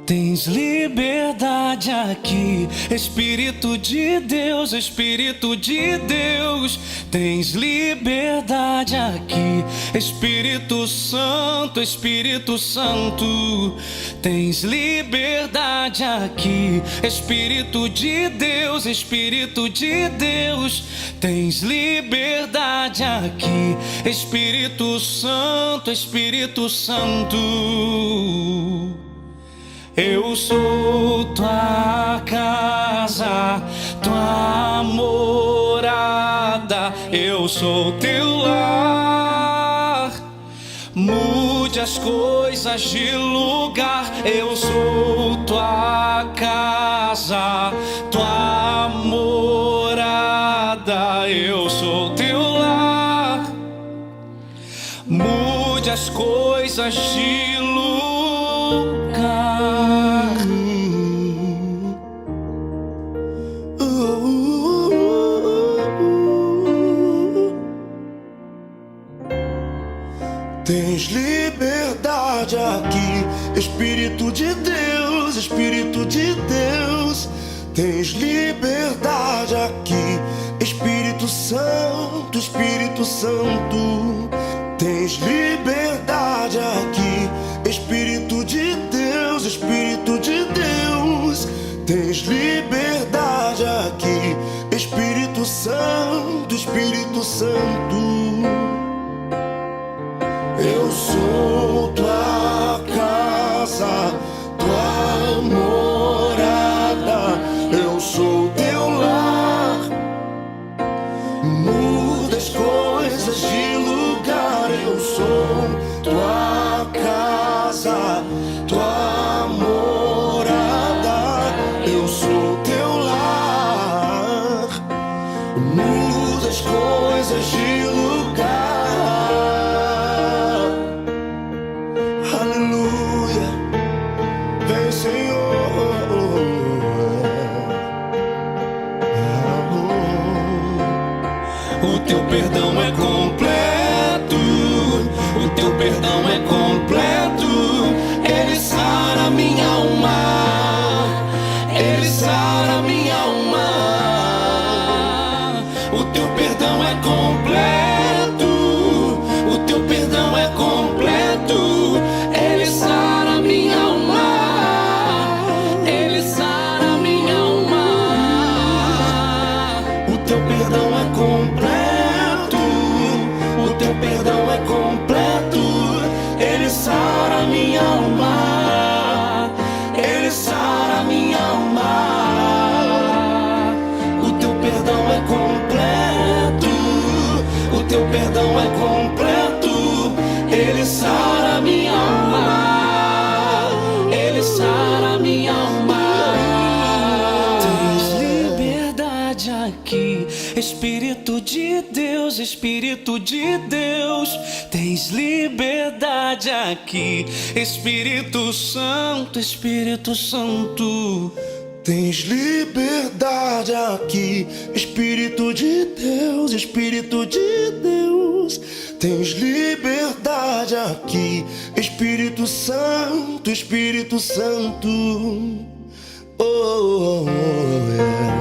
Tens liberdade aqui, Espírito de Deus, Espírito de Deus. Tens liberdade aqui, Espírito Santo, Espírito Santo. Tens liberdade aqui, Espírito de Deus, Espírito de Deus. Tens liberdade aqui, Espírito Santo, Espírito Santo. Eu sou tua casa, tua morada, eu sou teu lar. Mude as coisas de lugar, eu sou tua casa, tua morada, eu sou teu lar. Mude as coisas de lugar. Tens liberdade aqui, Espírito de Deus, Espírito de Deus. Tens liberdade aqui, Espírito Santo, Espírito Santo. Tens liberdade aqui, Espírito de Deus, Espírito de Deus. Tens liberdade aqui, Espírito Santo, Espírito Santo. Eu sou tua casa, tua morada, eu sou teu lar. Muda as coisas de lugar, eu sou tua casa, tua morada, eu sou teu lar. Muda as coisas de lugar. Aleluia, vem Senhor. O teu perdão é completo, o teu perdão é completo. Ele sara minha alma, ele sara minha alma. O teu perdão é completo, o teu perdão é completo. Ele sara minha alma, ele sara minha alma. O teu perdão é completo, o teu perdão é completo. Ele sara minha alma, ele sara minha alma. O teu perdão é completo, o teu perdão é completo. Ele sara minha alma, ele sara minha alma. Tens liberdade aqui, Espírito de Deus, Espírito de Deus. Tens liberdade aqui, Espírito Santo, Espírito Santo. Tens liberdade aqui, Espírito de Deus, Espírito de Deus. Tens liberdade aqui, Espírito Santo, Espírito Santo. Oh, yeah.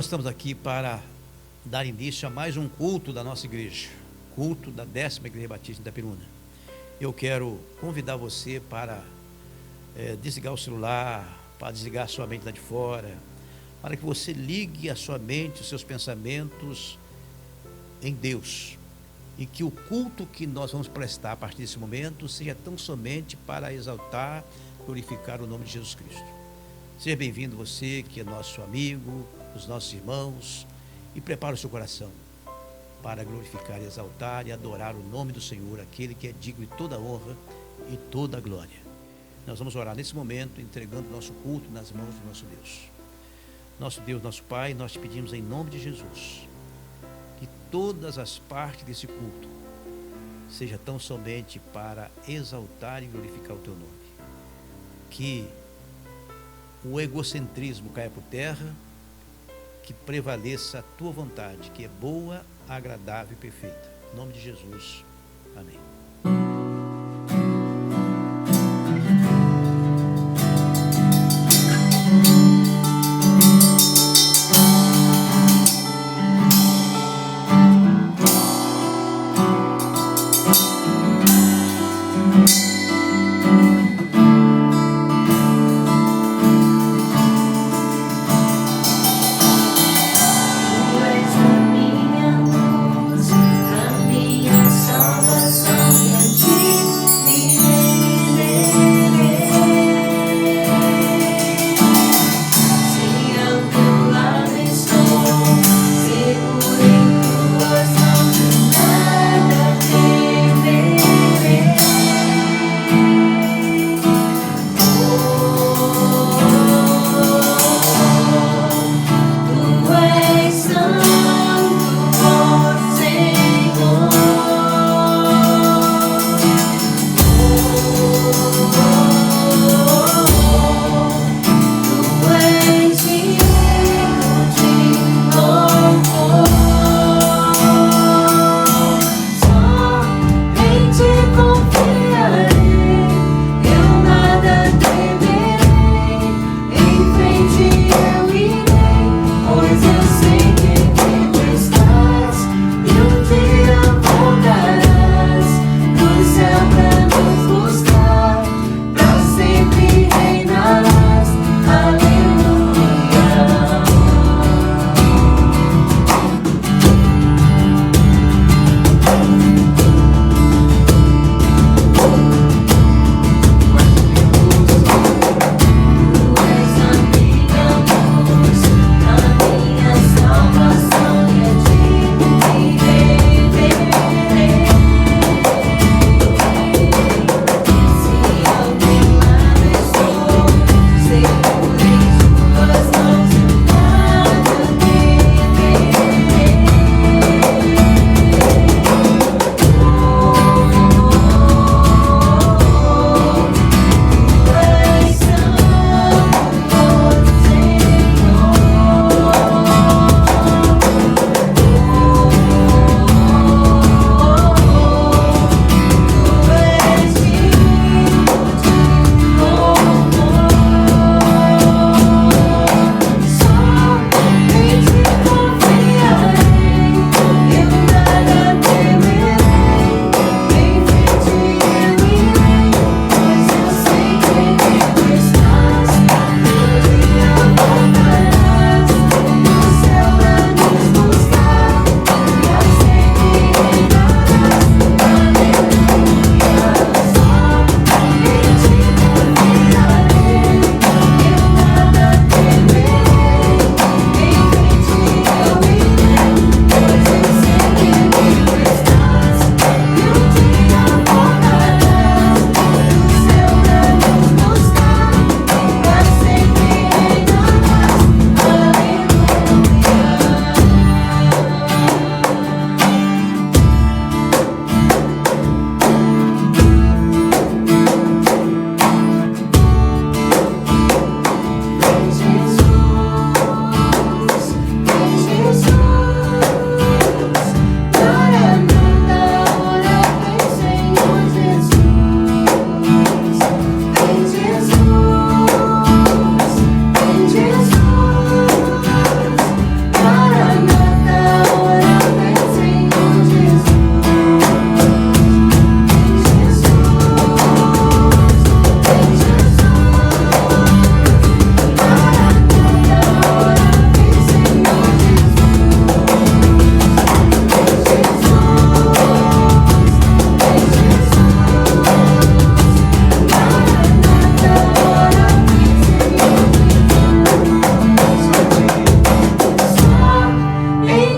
nós estamos aqui para dar início a mais um culto da nossa igreja, culto da 10ª Igreja Batista de Itapiruna. Eu quero convidar você para desligar o celular, para desligar a sua mente lá de fora, para que você ligue a sua mente, os seus pensamentos em Deus, e que o culto que nós vamos prestar a partir desse momento seja tão somente para exaltar, glorificar o nome de Jesus Cristo. Seja bem-vindo você que é nosso amigo, os nossos irmãos, e prepare o seu coração para glorificar, exaltar e adorar o nome do Senhor, aquele que é digno de toda honra e toda glória. Nós vamos orar nesse momento, entregando o nosso culto nas mãos do nosso Deus. Nosso Deus, nosso Pai, nós te pedimos em nome de Jesus que todas as partes desse culto seja tão somente para exaltar e glorificar o teu nome. Que o egocentrismo caia por terra, que prevaleça a tua vontade, que é boa, agradável e perfeita. Em nome de Jesus. Amém. Tu és a minha luz, a minha salvação.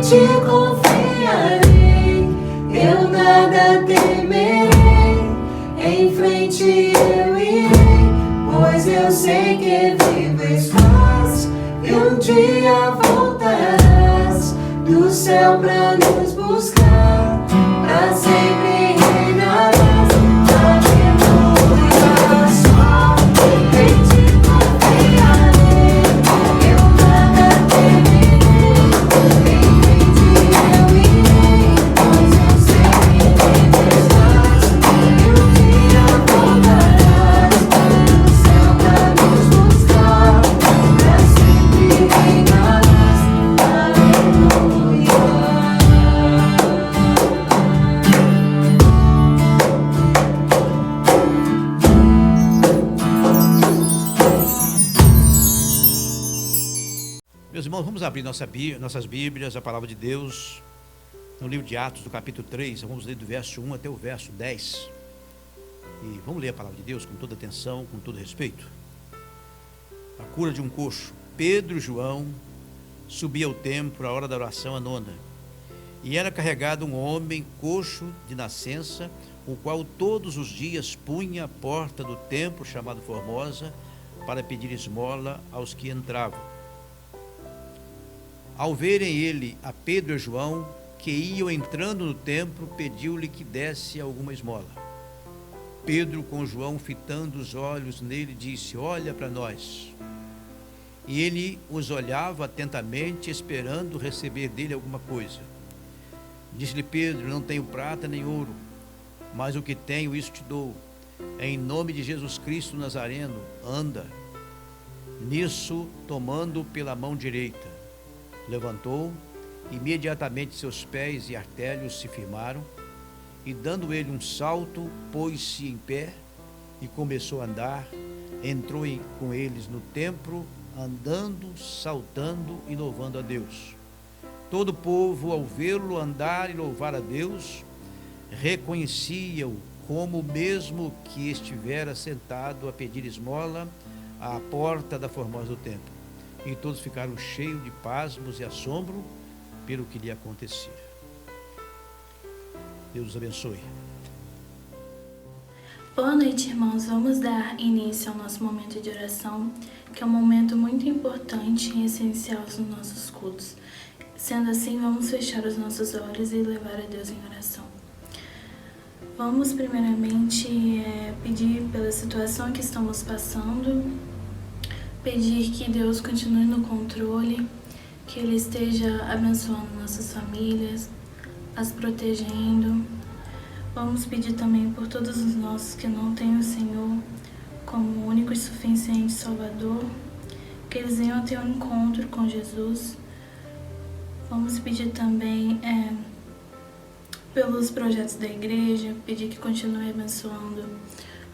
ti confiarei, eu nada temerei, em frente eu irei, pois eu sei que vivo estás, e um dia voltarás do céu pra nos buscar, pra sempre reinarás. Aleluia, só em ti confiarei, eu nada temerei, em frente eu irei, pois eu sei que vivo estás, e um dia voltarás do céu pra nos buscar, pra sempre reinarás. Aleluia. Meus irmãos, vamos abrir nossas Bíblias, a palavra de Deus, no livro de Atos, do capítulo 3, vamos ler do verso 1 até o verso 10. E vamos ler a palavra de Deus com toda atenção, com todo respeito. A cura de um coxo. Pedro e João subiam ao templo à hora da oração, a nona. E era carregado um homem coxo de nascença, o qual todos os dias punha a porta do templo, chamado Formosa, para pedir esmola aos que entravam. Ao verem ele a Pedro e João, que iam entrando no templo, pediu-lhe que desse alguma esmola. Pedro, com João fitando os olhos nele, disse: olha para nós. E ele os olhava atentamente, esperando receber dele alguma coisa. Disse-lhe Pedro: não tenho prata nem ouro, mas o que tenho, isso te dou. Em nome de Jesus Cristo Nazareno, anda. Nisso, tomando-o pela mão direita, levantou, imediatamente seus pés e artérios se firmaram, e dando ele um salto, pôs-se em pé e começou a andar. Entrou com eles no templo, andando, saltando e louvando a Deus. Todo o povo, ao vê-lo andar e louvar a Deus, reconhecia-o como o mesmo que estivera sentado a pedir esmola à porta da Formosa do templo. E todos ficaram cheios de pasmos e assombro pelo que lhe acontecia. Deus os abençoe. Boa noite, irmãos. Vamos dar início ao nosso momento de oração, que é um momento muito importante e essencial nos nossos cultos. Sendo assim, vamos fechar os nossos olhos e levar a Deus em oração. Vamos primeiramente pedir pela situação que estamos passando, pedir que Deus continue no controle, que Ele esteja abençoando nossas famílias, as protegendo. Vamos pedir também por todos os nossos que não têm o Senhor como único e suficiente Salvador, que eles venham ter um encontro com Jesus. Vamos pedir também pelos projetos da igreja, pedir que continue abençoando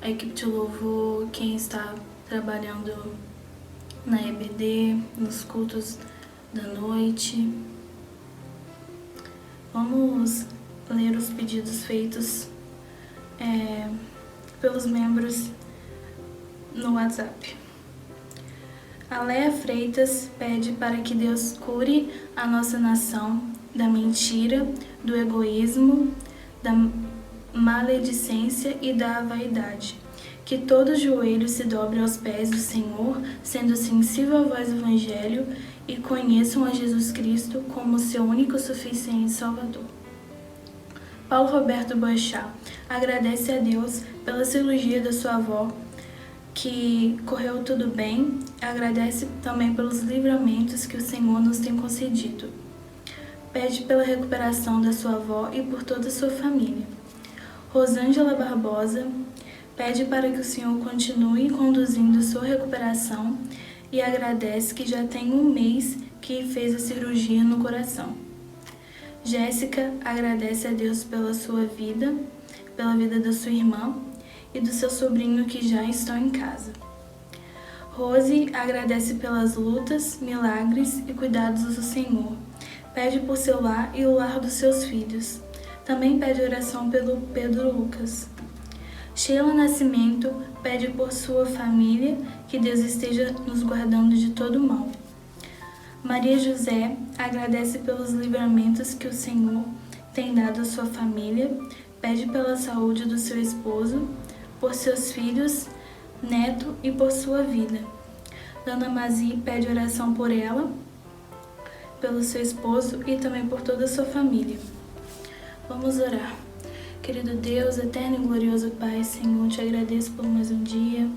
a equipe de louvor, quem está trabalhando na EBD, nos cultos da noite. Vamos ler os pedidos feitos pelos membros no WhatsApp. A Leia Freitas pede para que Deus cure a nossa nação da mentira, do egoísmo, da maledicência e da vaidade. Que todo joelho se dobre aos pés do Senhor, sendo sensível à voz do Evangelho, e conheçam a Jesus Cristo como seu único e suficiente Salvador. Paulo Roberto Boechat agradece a Deus pela cirurgia da sua avó, que correu tudo bem. Agradece também pelos livramentos que o Senhor nos tem concedido. Pede pela recuperação da sua avó e por toda a sua família. Rosângela Barbosa pede para que o Senhor continue conduzindo sua recuperação e agradece que já tem um mês que fez a cirurgia no coração. Jéssica agradece a Deus pela sua vida, pela vida da sua irmã e do seu sobrinho que já estão em casa. Rose agradece pelas lutas, milagres e cuidados do Senhor. Pede por seu lar e o lar dos seus filhos. Também pede oração pelo Pedro Lucas. Sheila Nascimento pede por sua família, que Deus esteja nos guardando de todo mal. Maria José agradece pelos livramentos que o Senhor tem dado à sua família, pede pela saúde do seu esposo, por seus filhos, neto e por sua vida. Dona Mazi pede oração por ela, pelo seu esposo e também por toda a sua família. Vamos orar. Querido Deus, eterno e glorioso Pai, Senhor, te agradeço por mais um dia.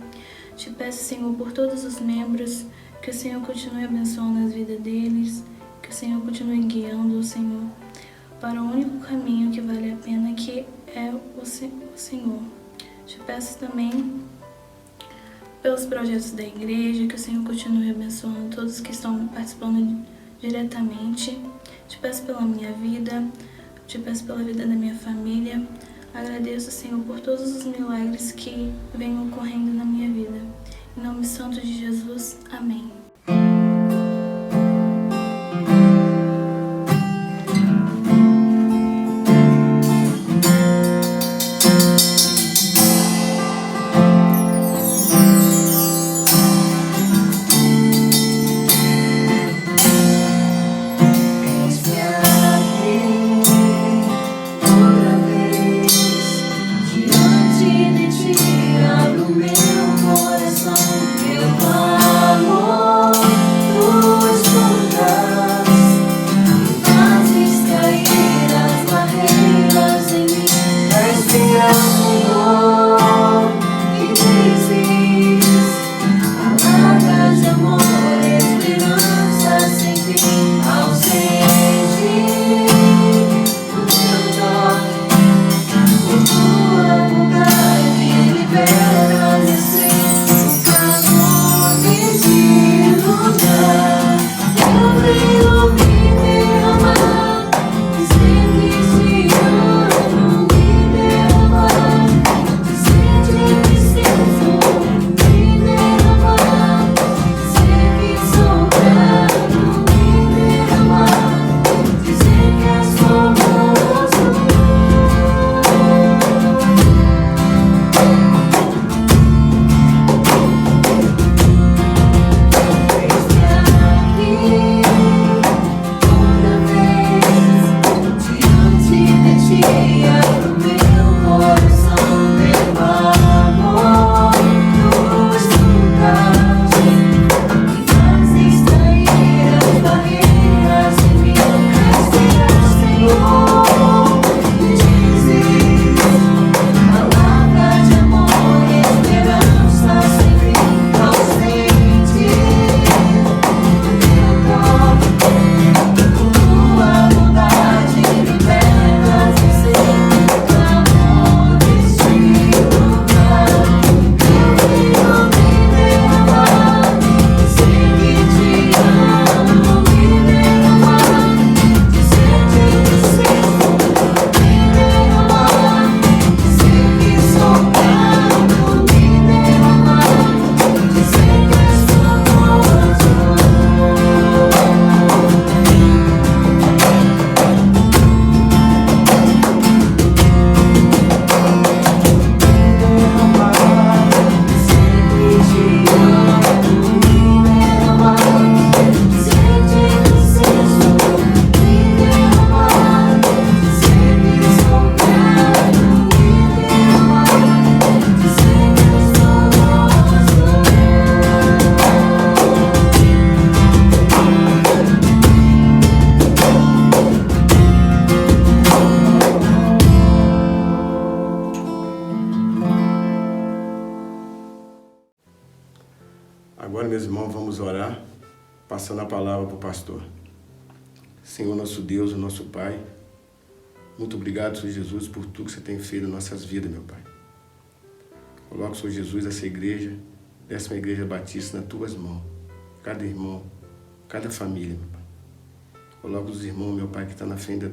Te peço, Senhor, por todos os membros, que o Senhor continue abençoando as vidas deles, que o Senhor continue guiando o Senhor para o único caminho que vale a pena, que é o Senhor. Te peço também pelos projetos da igreja, que o Senhor continue abençoando todos que estão participando diretamente. Te peço pela minha vida, te peço pela vida da minha família. Agradeço, Senhor, por todos os milagres que vêm ocorrendo na minha vida. Em nome santo de Jesus, amém. Agora, meus irmãos, vamos orar, passando a palavra para o pastor. Senhor, nosso Deus, nosso Pai, muito obrigado, Senhor Jesus, por tudo que você tem feito em nossas vidas, meu Pai. Coloca, Senhor Jesus, essa igreja, décima igreja batista, nas tuas mãos. Cada irmão, cada família, meu Pai. Coloca os irmãos, meu Pai, que estão na frente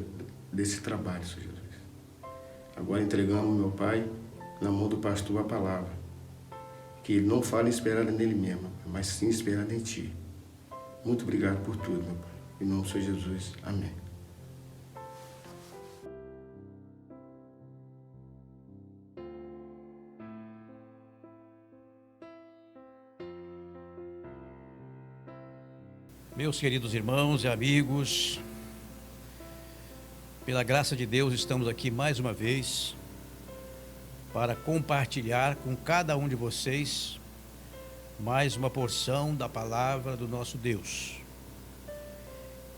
desse trabalho, Senhor Jesus. Agora entregamos, meu Pai, na mão do pastor a palavra. Que ele não fale esperado nele mesmo, mas sim esperado em Ti. Muito obrigado por tudo, meu Pai. Em nome do Senhor Jesus. Amém. Meus queridos irmãos e amigos, pela graça de Deus, estamos aqui mais uma vez para compartilhar com cada um de vocês mais uma porção da palavra do nosso Deus.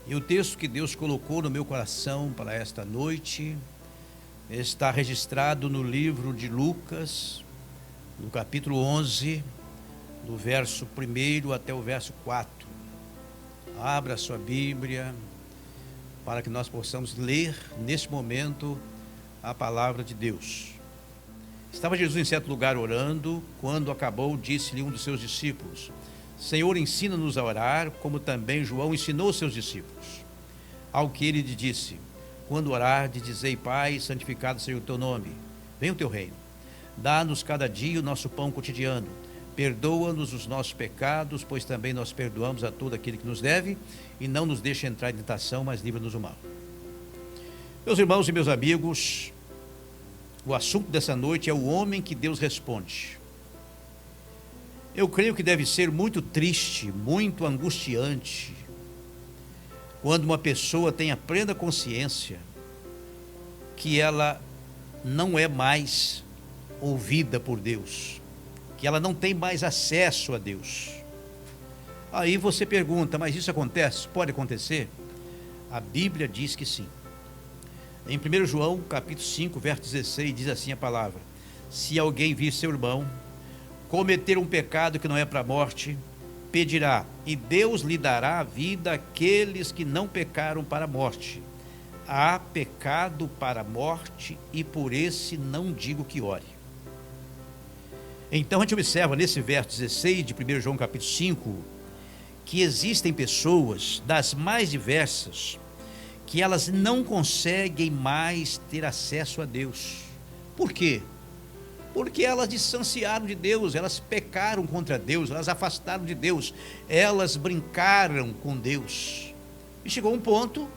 E o texto que Deus colocou no meu coração para esta noite está registrado no livro de Lucas, no capítulo 11, do verso 1 até o verso 4. Abra a sua Bíblia para que nós possamos ler neste momento a palavra de Deus. Estava Jesus em certo lugar orando, quando acabou, disse-lhe um dos seus discípulos: Senhor, ensina-nos a orar, como também João ensinou seus discípulos. Ao que ele lhe disse: quando orardes, dizei: Pai, santificado seja o teu nome, venha o teu reino. Dá-nos cada dia o nosso pão cotidiano. Perdoa-nos os nossos pecados, pois também nós perdoamos a todo aquele que nos deve, e não nos deixe entrar em tentação, mas livra-nos do mal. Meus irmãos e meus amigos, o assunto dessa noite é o homem que Deus responde. Eu creio que deve ser muito triste, muito angustiante, quando uma pessoa tem a plena consciência que ela não é mais ouvida por Deus, que ela não tem mais acesso a Deus. Aí você pergunta, mas isso acontece? Pode acontecer? A Bíblia diz que sim. Em 1 João, capítulo 5, verso 16, diz assim a palavra: se alguém vir seu irmão cometer um pecado que não é para a morte, pedirá, e Deus lhe dará a vida àqueles que não pecaram para a morte. Há pecado para a morte, e por esse não digo que ore. Então a gente observa nesse verso 16 de 1 João capítulo 5, que existem pessoas das mais diversas, que elas não conseguem mais ter acesso a Deus. Por quê? Porque elas distanciaram de Deus, elas pecaram contra Deus, elas afastaram de Deus, elas brincaram com Deus. E chegou um ponto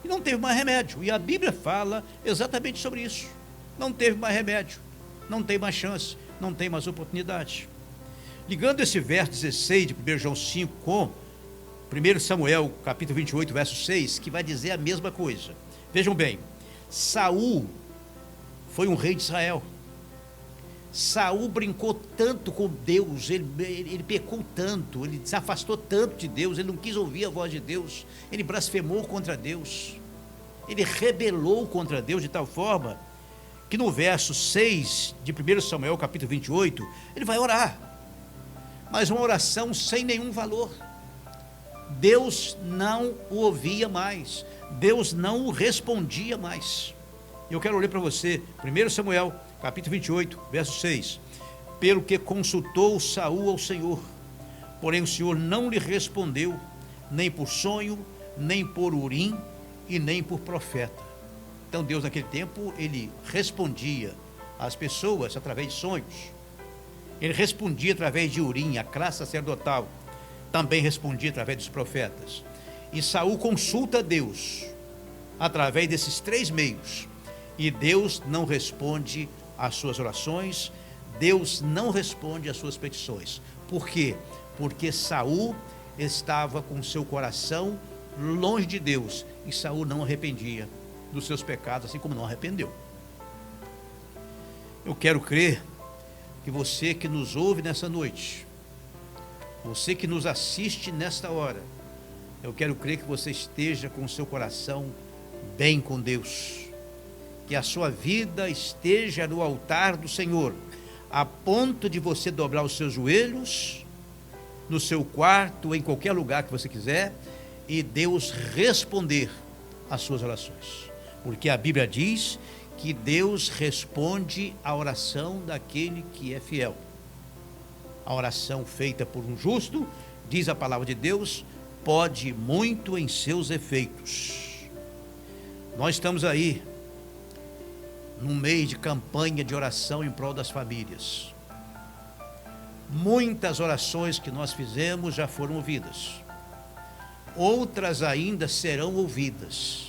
e não teve mais remédio. E a Bíblia fala exatamente sobre isso. Não teve mais remédio, não tem mais chance, não tem mais oportunidade. Ligando esse verso 16 de 1 João 5 com 1 Samuel capítulo 28, verso 6, que vai dizer a mesma coisa. Vejam bem, Saul foi um rei de Israel. Saul brincou tanto com Deus, ele pecou tanto, ele se afastou tanto de Deus, ele não quis ouvir a voz de Deus, ele blasfemou contra Deus, ele rebelou contra Deus de tal forma que no verso 6 de 1 Samuel capítulo 28, ele vai orar, mas uma oração sem nenhum valor. Deus não o ouvia mais, Deus não o respondia mais. Eu quero ler para você 1 Samuel capítulo 28, verso 6. Pelo que consultou Saul ao Senhor, porém o Senhor não lhe respondeu, nem por sonho, nem por urim, e nem por profeta. Então Deus naquele tempo, ele respondia às pessoas através de sonhos, ele respondia através de urim, a classe sacerdotal, também respondia através dos profetas. E Saul consulta a Deus através desses três meios, e Deus não responde às suas orações, Deus não responde às suas petições. Por quê? Porque Saul estava com seu coração longe de Deus, e Saul não arrependia dos seus pecados, assim como não arrependeu. Eu quero crer que você que nos ouve nessa noite, você que nos assiste nesta hora, eu quero crer que você esteja com o seu coração bem com Deus, que a sua vida esteja no altar do Senhor, a ponto de você dobrar os seus joelhos, no seu quarto, em qualquer lugar que você quiser, e Deus responder às suas orações. Porque a Bíblia diz que Deus responde à oração daquele que é fiel. A oração feita por um justo, diz a palavra de Deus, pode muito em seus efeitos. Nós estamos aí num mês de campanha de oração em prol das famílias. Muitas orações que nós fizemos já foram ouvidas, outras ainda serão ouvidas,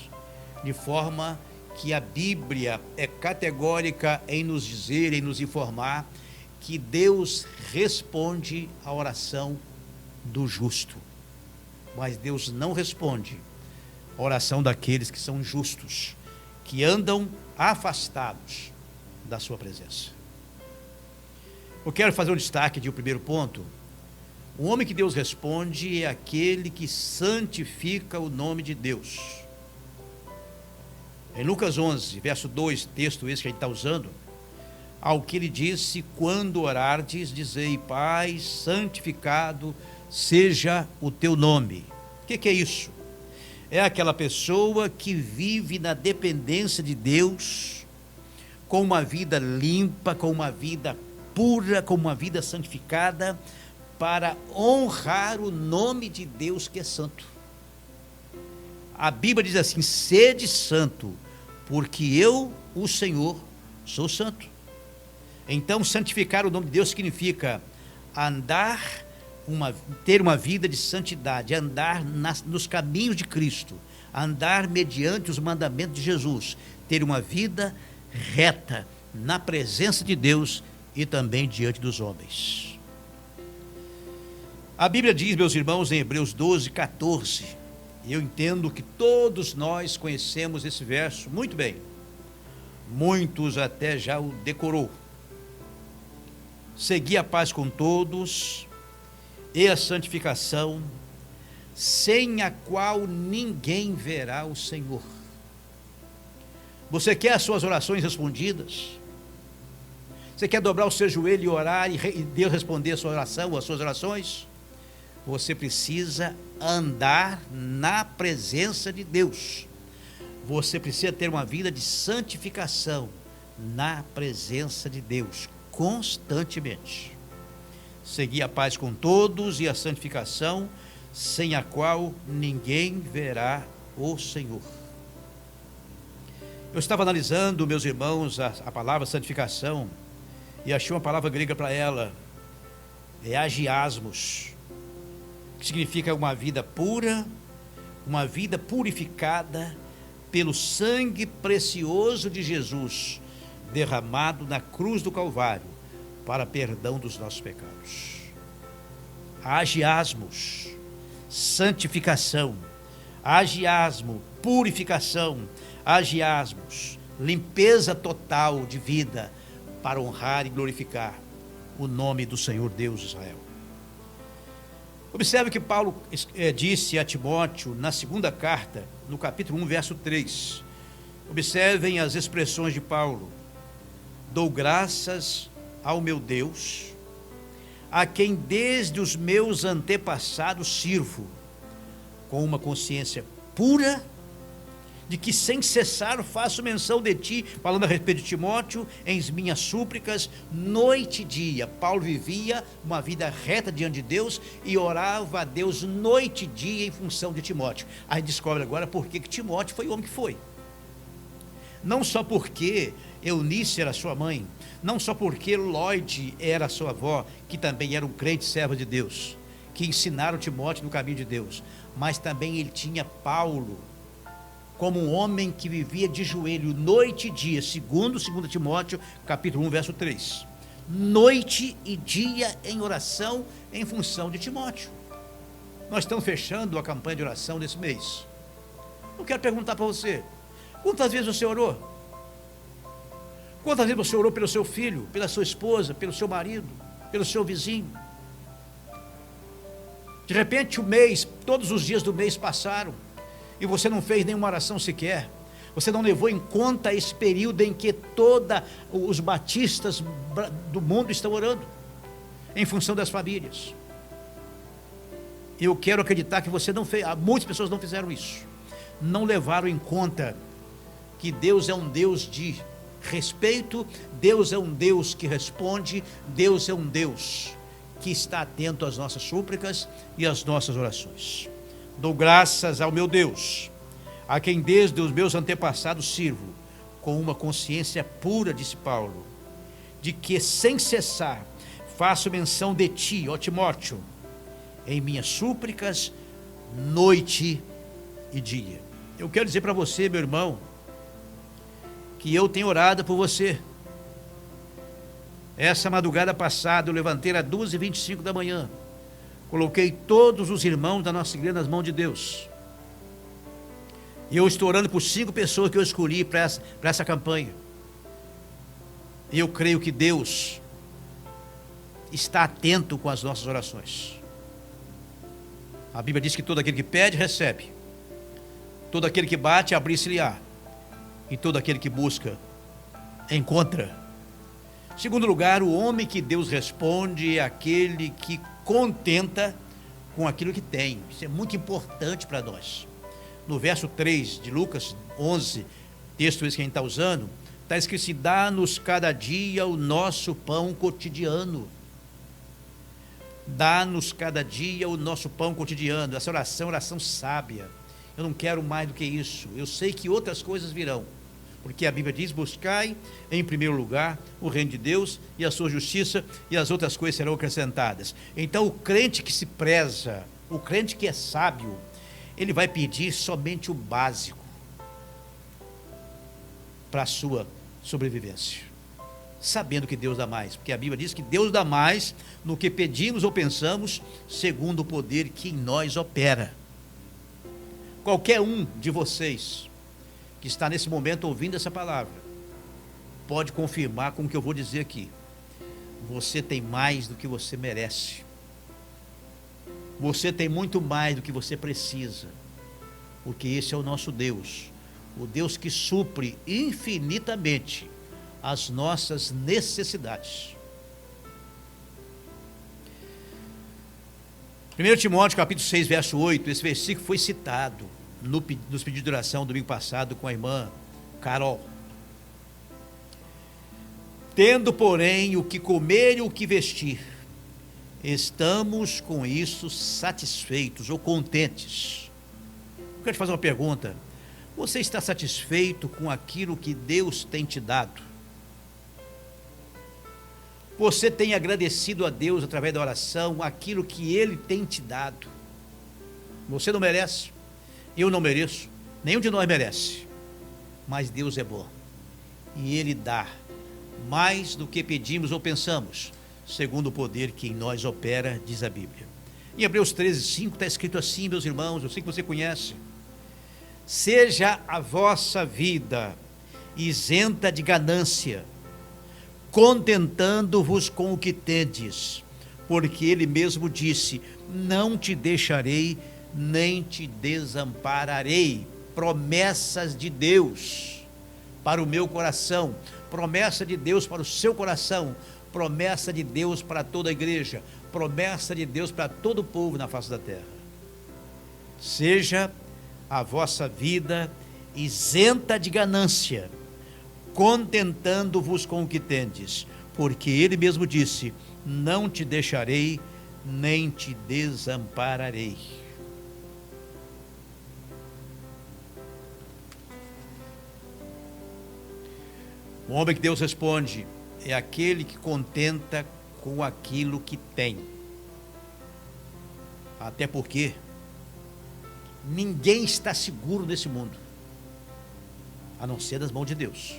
de forma que a Bíblia é categórica em nos dizer, em nos informar que Deus responde à oração do justo. mas Deus não responde a oração daqueles que são justos, que andam afastados da sua presença. Eu quero fazer um destaque de um primeiro ponto. O homem que Deus responde é aquele que santifica o nome de Deus. Em Lucas 11, verso 2, texto esse que a gente está usando, ao que ele disse: quando orardes, dizei: Pai, santificado seja o teu nome. O que é isso? É aquela pessoa que vive na dependência de Deus, com uma vida limpa, com uma vida pura, com uma vida santificada, para honrar o nome de Deus que é santo. A Bíblia diz assim: sede santo, porque eu, o Senhor, sou santo. Então, santificar o nome de Deus significa ter uma vida de santidade, andar nos caminhos de Cristo, andar mediante os mandamentos de Jesus, ter uma vida reta na presença de Deus e também diante dos homens. A Bíblia diz, meus irmãos, em Hebreus 12, 14, eu entendo que todos nós conhecemos esse verso muito bem, muitos até já o decorou. Segui a paz com todos e a santificação, sem a qual ninguém verá o Senhor. Você quer as suas orações respondidas? Você quer dobrar o seu joelho e orar e Deus responder a sua oração, as suas orações? Você precisa andar na presença de Deus. Você precisa ter uma vida de santificação na presença de Deus, constantemente. Seguir a paz com todos e a santificação, sem a qual ninguém verá o Senhor. Eu estava analisando, meus irmãos, a palavra santificação, e achei uma palavra grega para ela, é agiasmos, que significa uma vida pura, uma vida purificada pelo sangue precioso de Jesus, derramado na cruz do Calvário, para perdão dos nossos pecados. Agiasmos, santificação, agiasmo, purificação, agiasmos, limpeza total de vida, para honrar e glorificar o nome do Senhor Deus de Israel. Observe que Paulo disse a Timóteo na segunda carta, no capítulo 1, verso 3. Observem as expressões de Paulo: dou graças ao meu Deus, a quem desde os meus antepassados sirvo, com uma consciência pura, de que sem cessar faço menção de ti, falando a respeito de Timóteo, em minhas súplicas, noite e dia. Paulo vivia uma vida reta diante de Deus e orava a Deus noite e dia em função de Timóteo. Aí descobre agora por que Timóteo foi o homem que foi. Não só porque Eunice era sua mãe, não só porque Lloyd era sua avó, que também era um crente servo de Deus, que ensinaram Timóteo no caminho de Deus, mas também ele tinha Paulo, como um homem que vivia de joelho noite e dia, segundo Timóteo, capítulo 1, verso 3. Noite e dia em oração em função de Timóteo. Nós estamos fechando a campanha de oração desse mês. Eu quero perguntar para você: quantas vezes você orou? Quantas vezes você orou pelo seu filho, pela sua esposa, pelo seu marido, pelo seu vizinho? De repente todos os dias do mês passaram e você não fez nenhuma oração sequer. Você não levou em conta esse período em que todos os batistas do mundo estão orando, em função das famílias. Eu quero acreditar que você não fez, muitas pessoas não fizeram isso. Não levaram em conta que Deus é um Deus de respeito, Deus é um Deus que responde, Deus é um Deus que está atento às nossas súplicas e às nossas orações. Dou graças ao meu Deus, a quem desde os meus antepassados sirvo, com uma consciência pura, disse Paulo, de que sem cessar faço menção de ti, ó Timóteo, em minhas súplicas, noite e dia. Eu quero dizer para você, meu irmão, que eu tenho orado por você. Essa madrugada passada eu levantei às 2h25 da manhã, Coloquei todos os irmãos da nossa igreja nas mãos de Deus. E eu estou orando por 5 pessoas que eu escolhi para essa campanha. E eu creio que Deus está atento com as nossas orações. A Bíblia diz que todo aquele que pede, recebe. Todo aquele que bate, abrir-se-lhe-á. E todo aquele que busca, encontra. Segundo lugar, o homem que Deus responde é aquele que contenta com aquilo que tem. Isso é muito importante para nós. No verso 3 de Lucas 11, texto esse que a gente está usando, está escrito assim: dá-nos cada dia o nosso pão cotidiano. Dá-nos cada dia o nosso pão cotidiano. Essa oração é oração sábia. Eu não quero mais do que isso. Eu sei que outras coisas virão. Porque a Bíblia diz: buscai em primeiro lugar o reino de Deus e a sua justiça, e as outras coisas serão acrescentadas. Então o crente que se preza, o crente que é sábio, ele vai pedir somente o básico para a sua sobrevivência, sabendo que Deus dá mais, porque a Bíblia diz que Deus dá mais no que pedimos ou pensamos, segundo o poder que em nós opera. Qualquer um de vocês que está nesse momento ouvindo essa palavra pode confirmar com o que eu vou dizer aqui: você tem mais do que você merece. Você tem muito mais do que você precisa, porque esse é o nosso Deus, o Deus que supre infinitamente as nossas necessidades. 1 Timóteo capítulo 6, verso 8, esse versículo foi citado nos pedidos de oração domingo passado com a irmã Carol. Tendo, porém, o que comer e o que vestir, estamos com isso satisfeitos ou contentes. Eu quero te fazer uma pergunta: você está satisfeito com aquilo que Deus tem te dado? Você tem agradecido a Deus através da oração aquilo que Ele tem te dado? Você não merece, eu não mereço, nenhum de nós merece, mas Deus é bom e Ele dá mais do que pedimos ou pensamos, segundo o poder que em nós opera, diz a Bíblia. Em Hebreus 13, 5 está escrito assim, meus irmãos, eu sei que você conhece: seja a vossa vida isenta de ganância, contentando-vos com o que tendes, porque Ele mesmo disse: não te deixarei, nem te desampararei. Promessas de Deus para o meu coração, promessa de Deus para o seu coração, promessa de Deus para toda a igreja, promessa de Deus para todo o povo na face da terra. Seja a vossa vida isenta de ganância, contentando-vos com o que tendes, porque Ele mesmo disse: não te deixarei, nem te desampararei. O homem que Deus responde é aquele que contenta com aquilo que tem. Até porque ninguém está seguro nesse mundo, a não ser das mãos de Deus.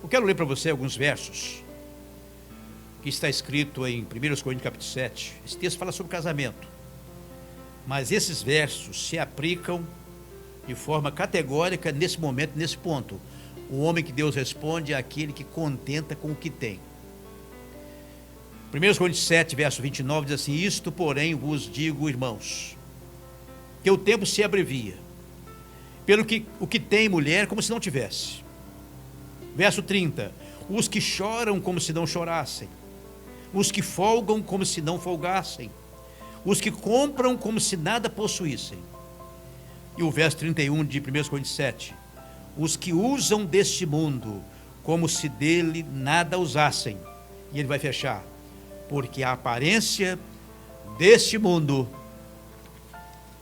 Eu quero ler para você alguns versos que está escrito em 1 Coríntios capítulo 7. Esse texto fala sobre casamento, mas esses versos se aplicam de forma categórica nesse momento, nesse ponto. O homem que Deus responde é aquele que contenta com o que tem. 1 Coríntios 7, verso 29 diz assim: isto, porém, vos digo, irmãos, que o tempo se abrevia, pelo que o que tem mulher, como se não tivesse. Verso 30, os que choram como se não chorassem, os que folgam como se não folgassem, os que compram como se nada possuíssem. E o verso 31 de 1 Coríntios 7, os que usam deste mundo como se dele nada usassem. E ele vai fechar: porque a aparência deste mundo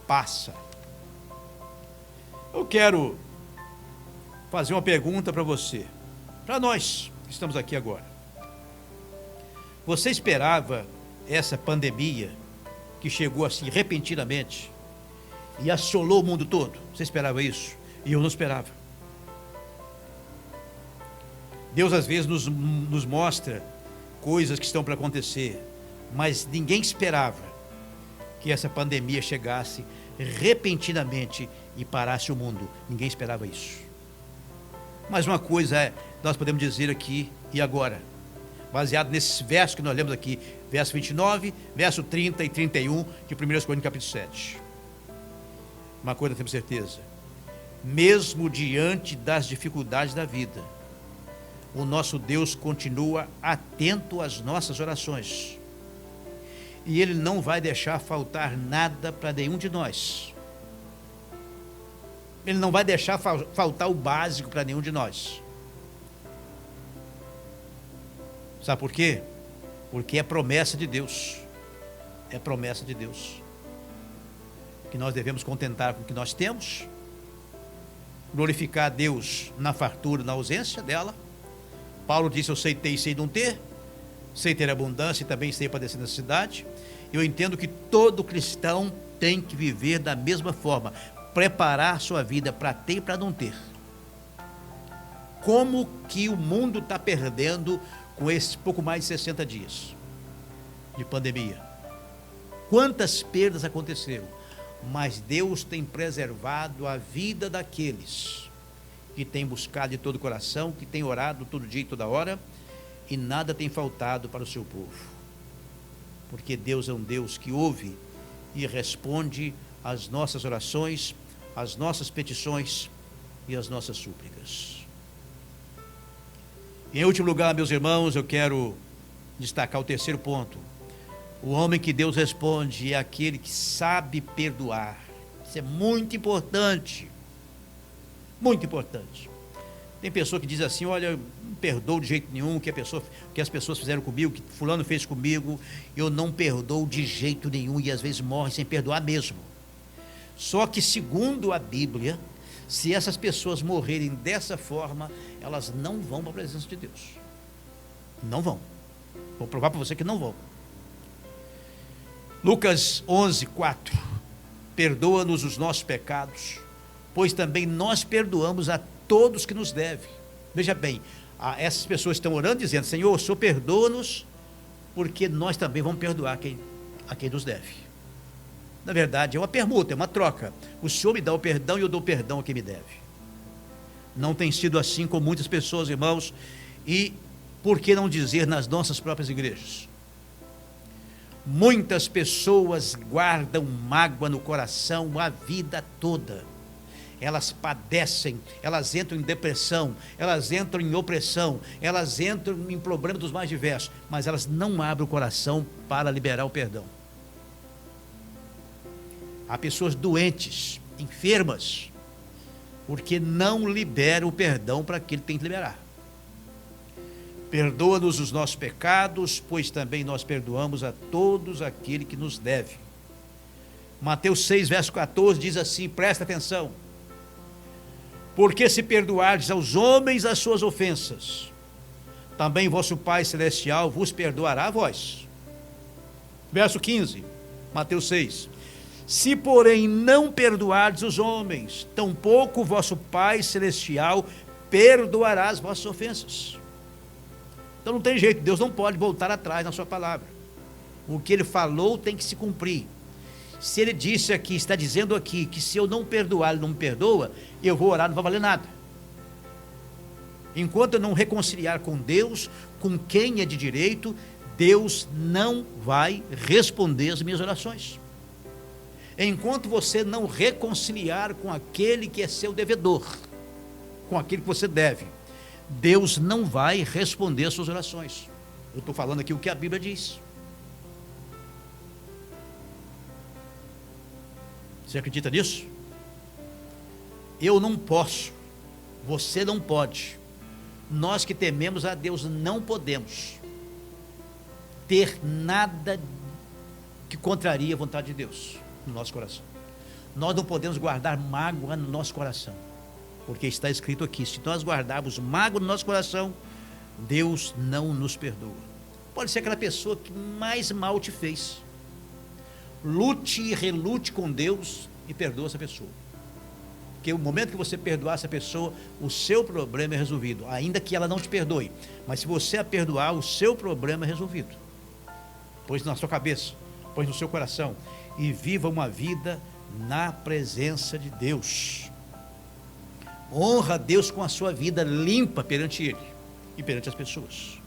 passa. Eu quero fazer uma pergunta para você, para nós que estamos aqui agora. Você esperava essa pandemia que chegou assim repentinamente e assolou o mundo todo? Você esperava isso? E eu não esperava. Deus às vezes nos mostra coisas que estão para acontecer, mas ninguém esperava que essa pandemia chegasse repentinamente e parasse o mundo. Ninguém esperava isso. Mas uma coisa nós podemos dizer aqui e agora, baseado nesses versos que nós lemos aqui, verso 29, verso 30 e 31 de 1 Coríntios capítulo 7. Uma coisa temos certeza: mesmo diante das dificuldades da vida, o nosso Deus continua atento às nossas orações. E Ele não vai deixar faltar nada para nenhum de nós. Ele não vai deixar faltar o básico para nenhum de nós. Sabe por quê? Porque é promessa de Deus. É promessa de Deus. Que nós devemos contentar com o que nós temos, glorificar a Deus na fartura, na ausência dela. Paulo disse: eu sei ter e sei não ter, sei ter abundância e também sei padecer necessidade. Eu entendo que todo cristão tem que viver da mesma forma, preparar sua vida para ter e para não ter. Como que o mundo está perdendo com esses pouco mais de 60 dias de pandemia? Quantas perdas aconteceram? Mas Deus tem preservado a vida daqueles que têm buscado de todo o coração, que têm orado todo dia e toda hora, e nada tem faltado para o seu povo. Porque Deus é um Deus que ouve e responde às nossas orações, às nossas petições e às nossas súplicas. Em último lugar, meus irmãos, eu quero destacar o terceiro ponto. O homem que Deus responde é aquele que sabe perdoar. Isso é muito importante. Muito importante. Tem pessoa que diz assim: olha, não perdoo de jeito nenhum o que as pessoas fizeram comigo, o que fulano fez comigo, eu não perdoo de jeito nenhum, e às vezes morre sem perdoar mesmo. Só que, segundo a Bíblia, se essas pessoas morrerem dessa forma, elas não vão para a presença de Deus. Não vão. Vou provar para você que não vão. Lucas 11, 4. Perdoa-nos os nossos pecados, pois também nós perdoamos a todos que nos devem. Veja bem, essas pessoas estão orando dizendo: Senhor, o Senhor perdoa-nos, porque nós também vamos perdoar a quem nos deve. Na verdade, é uma permuta, é uma troca. O Senhor me dá o perdão e eu dou perdão a quem me deve. Não tem sido assim com muitas pessoas, irmãos, e por que não dizer nas nossas próprias igrejas? Muitas pessoas guardam mágoa no coração a vida toda. Elas padecem, elas entram em depressão, elas entram em opressão, elas entram em problemas dos mais diversos, mas elas não abrem o coração para liberar o perdão. Há pessoas doentes, enfermas, porque não liberam o perdão para aquele que tem que liberar. Perdoa-nos os nossos pecados, pois também nós perdoamos a todos aquele que nos deve. Mateus 6, verso 14 diz assim, presta atenção: porque se perdoardes aos homens as suas ofensas, também vosso Pai Celestial vos perdoará a vós. Verso 15, Mateus 6: se porém não perdoardes os homens, tampouco vosso Pai Celestial perdoará as vossas ofensas. Então não tem jeito, Deus não pode voltar atrás na sua palavra. O que Ele falou tem que se cumprir. Se Ele disse aqui, está dizendo aqui, que se eu não perdoar, Ele não me perdoa, eu vou orar, não vai valer nada. Enquanto eu não reconciliar com Deus, com quem é de direito, Deus não vai responder as minhas orações. Enquanto você não reconciliar com aquele que é seu devedor, com aquele que você deve, Deus não vai responder as suas orações. Eu estou falando aqui o que a Bíblia diz. Você acredita nisso? Eu não posso, você não pode, nós que tememos a Deus não podemos ter nada que contraria a vontade de Deus no nosso coração. Nós não podemos guardar mágoa no nosso coração, porque está escrito aqui: se nós guardarmos mágoa no nosso coração, Deus não nos perdoa. Pode ser aquela pessoa que mais mal te fez. Lute e relute com Deus e perdoa essa pessoa. Porque o momento que você perdoar essa pessoa, o seu problema é resolvido, ainda que ela não te perdoe. Mas se você a perdoar, o seu problema é resolvido. Pois na sua cabeça, pois no seu coração, e viva uma vida na presença de Deus. Honra a Deus com a sua vida limpa perante Ele e perante as pessoas.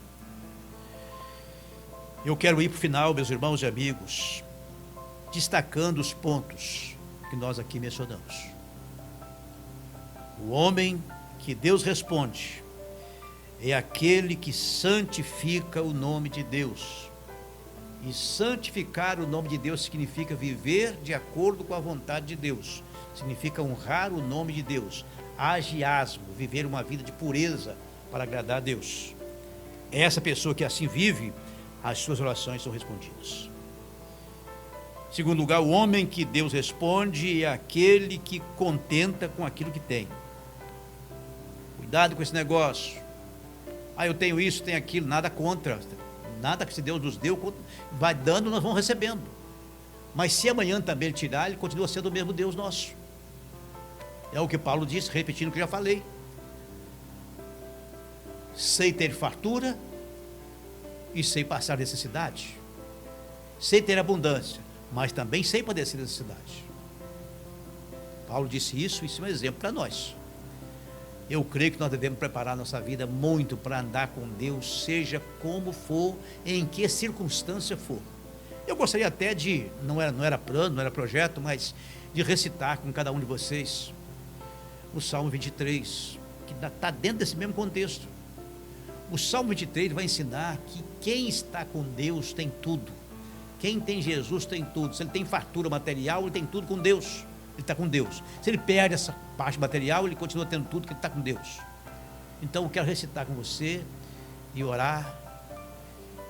Eu quero ir para o final, meus irmãos e amigos, destacando os pontos que nós aqui mencionamos. O homem que Deus responde é aquele que santifica o nome de Deus. E santificar o nome de Deus significa viver de acordo com a vontade de Deus. Significa honrar o nome de Deus. Agiasmo, viver uma vida de pureza para agradar a Deus. Essa pessoa que assim vive, as suas orações são respondidas. Em segundo lugar, o homem que Deus responde é aquele que contenta com aquilo que tem. Cuidado com esse negócio. Eu tenho isso, tenho aquilo, nada contra. Nada que se Deus nos deu, vai dando, nós vamos recebendo. Mas se amanhã também Ele tirar, Ele continua sendo o mesmo Deus nosso. É o que Paulo disse, repetindo o que já falei. Sei ter fartura e sei passar necessidade. Sei ter abundância, mas também sei padecer necessidade. Paulo disse isso, isso é um exemplo para nós. Eu creio que nós devemos preparar nossa vida muito para andar com Deus, seja como for, em que circunstância for. Eu gostaria até de, não era plano, não era projeto, mas de recitar com cada um de vocês o Salmo 23, que está dentro desse mesmo contexto. O Salmo 23 vai ensinar que quem está com Deus tem tudo. Quem tem Jesus tem tudo. Se ele tem fartura material, ele tem tudo com Deus. Ele está com Deus. Se ele perde essa parte material, ele continua tendo tudo, que ele está com Deus. Então eu quero recitar com você e orar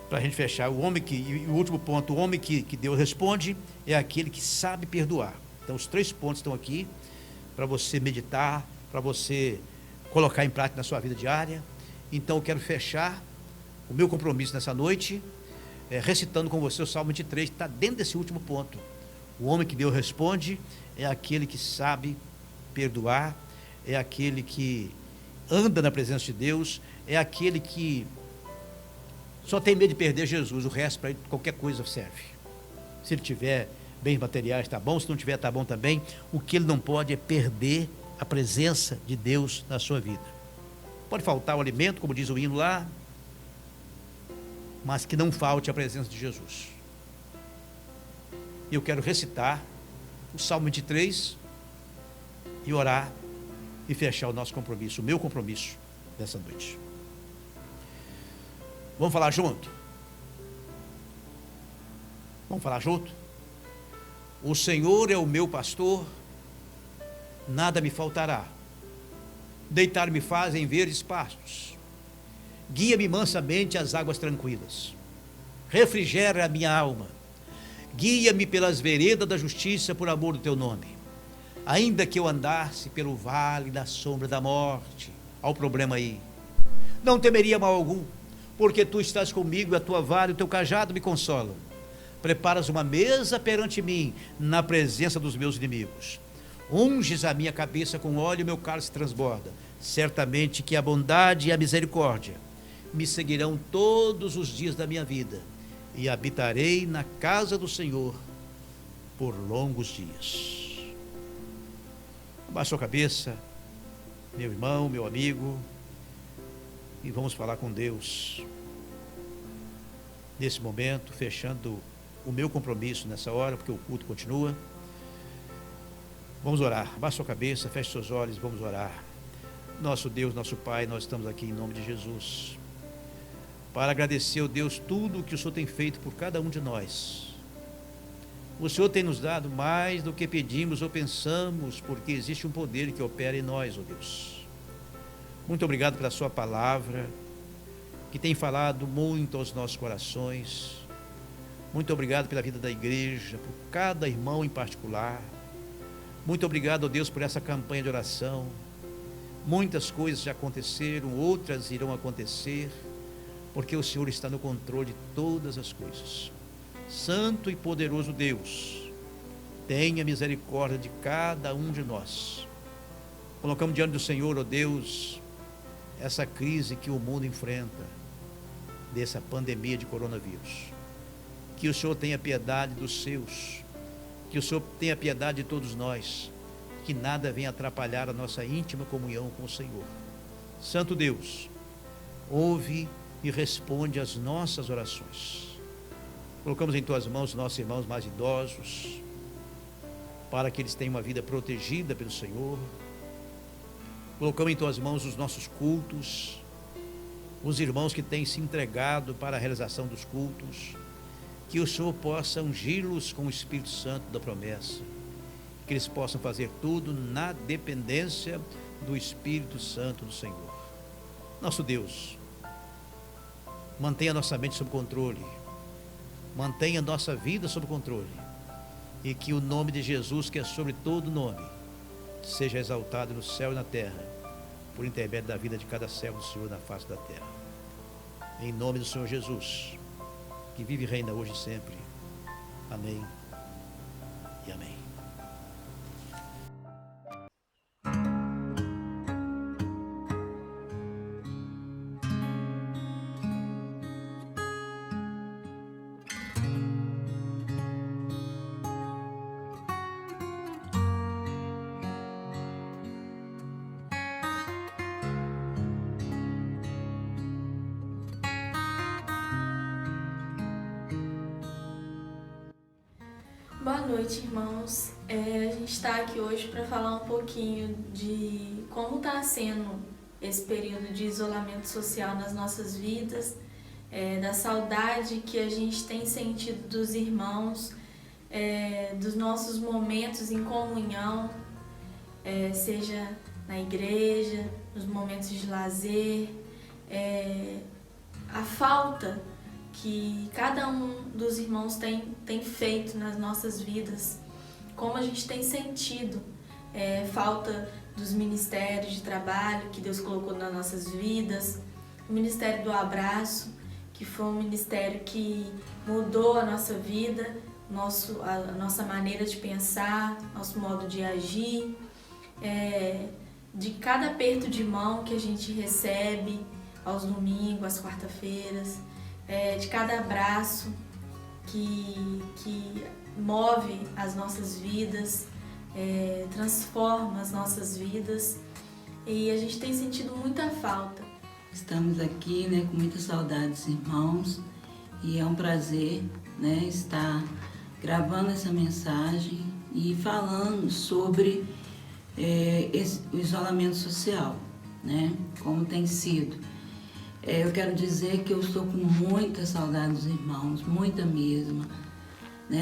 para a gente fechar. E o último ponto, o homem que Deus responde é aquele que sabe perdoar. Então os 3 pontos estão aqui para você meditar, para você colocar em prática na sua vida diária. Então eu quero fechar o meu compromisso nessa noite, recitando com você o Salmo 23, que está dentro desse último ponto. O homem que Deus responde é aquele que sabe perdoar, é aquele que anda na presença de Deus, é aquele que só tem medo de perder Jesus, o resto para ele qualquer coisa serve. Se ele tiver bens materiais, está bom, se não tiver, está bom também. O que ele não pode é perder a presença de Deus na sua vida. Pode faltar o alimento, como diz o hino lá, mas que não falte a presença de Jesus. Eu quero recitar o Salmo 23 e orar e fechar o nosso compromisso, o meu compromisso dessa noite. Vamos falar junto? Vamos falar junto? O Senhor é o meu pastor, nada me faltará. Deitar-me faz em verdes pastos. Guia-me mansamente às águas tranquilas. Refrigera a minha alma. Guia-me pelas veredas da justiça por amor do teu nome. Ainda que eu andasse pelo vale da sombra da morte, ao problema aí, não temeria mal algum, porque tu estás comigo e a tua vara e o teu cajado me consolam. Preparas uma mesa perante mim, na presença dos meus inimigos. Unges a minha cabeça com óleo e meu cálice transborda. Certamente que a bondade e a misericórdia me seguirão todos os dias da minha vida, e habitarei na casa do Senhor por longos dias. Abaixa a cabeça, meu irmão, meu amigo, e vamos falar com Deus. Nesse momento, fechando o meu compromisso nessa hora, porque o culto continua. Vamos orar. Abaixa a cabeça, feche seus olhos, vamos orar. Nosso Deus, nosso Pai, nós estamos aqui em nome de Jesus para agradecer, ó Deus, tudo o que o Senhor tem feito por cada um de nós. O Senhor tem nos dado mais do que pedimos ou pensamos, porque existe um poder que opera em nós, ó Deus. Muito obrigado pela sua palavra, que tem falado muito aos nossos corações. Muito obrigado pela vida da igreja, por cada irmão em particular. Muito obrigado, ó Deus, por essa campanha de oração. Muitas coisas já aconteceram, outras irão acontecer, porque o Senhor está no controle de todas as coisas. Santo e poderoso Deus, tenha misericórdia de cada um de nós. Colocamos diante do Senhor, ó Deus, essa crise que o mundo enfrenta, dessa pandemia de coronavírus. Que o Senhor tenha piedade dos seus, Que o Senhor tenha piedade de todos nós, que nada venha atrapalhar a nossa íntima comunhão com o Senhor. Santo Deus, ouve e responde às nossas orações. Colocamos em tuas mãos nossos irmãos mais idosos, para que eles tenham uma vida protegida pelo Senhor. Colocamos em tuas mãos os nossos cultos, os irmãos que têm se entregado para a realização dos cultos, que o Senhor possa ungí-los com o Espírito Santo da promessa, que eles possam fazer tudo na dependência do Espírito Santo do Senhor. Nosso Deus, mantenha a nossa mente sob controle, mantenha a nossa vida sob controle, e que o nome de Jesus, que é sobre todo nome, seja exaltado no céu e na terra, por intermédio da vida de cada servo do Senhor na face da terra. Em nome do Senhor Jesus, que vive e reina hoje e sempre. Amém e amém. Boa noite, irmãos. A gente está aqui hoje para falar um pouquinho de como está sendo esse período de isolamento social nas nossas vidas, da saudade que a gente tem sentido dos irmãos, dos nossos momentos em comunhão, seja na igreja, nos momentos de lazer, a falta que cada um dos irmãos tem feito nas nossas vidas, como a gente tem sentido falta dos ministérios de trabalho que Deus colocou nas nossas vidas, o ministério do abraço, que foi um ministério que mudou a nossa vida, a nossa maneira de pensar, nosso modo de agir, de cada aperto de mão que a gente recebe aos domingos, às quarta-feiras, de cada abraço que move as nossas vidas, transforma as nossas vidas, e a gente tem sentido muita falta. Estamos aqui, com muita saudade dos irmãos, e é um prazer, estar gravando essa mensagem e falando sobre o isolamento social, como tem sido. Eu quero dizer que eu estou com muita saudade dos irmãos, muita mesmo,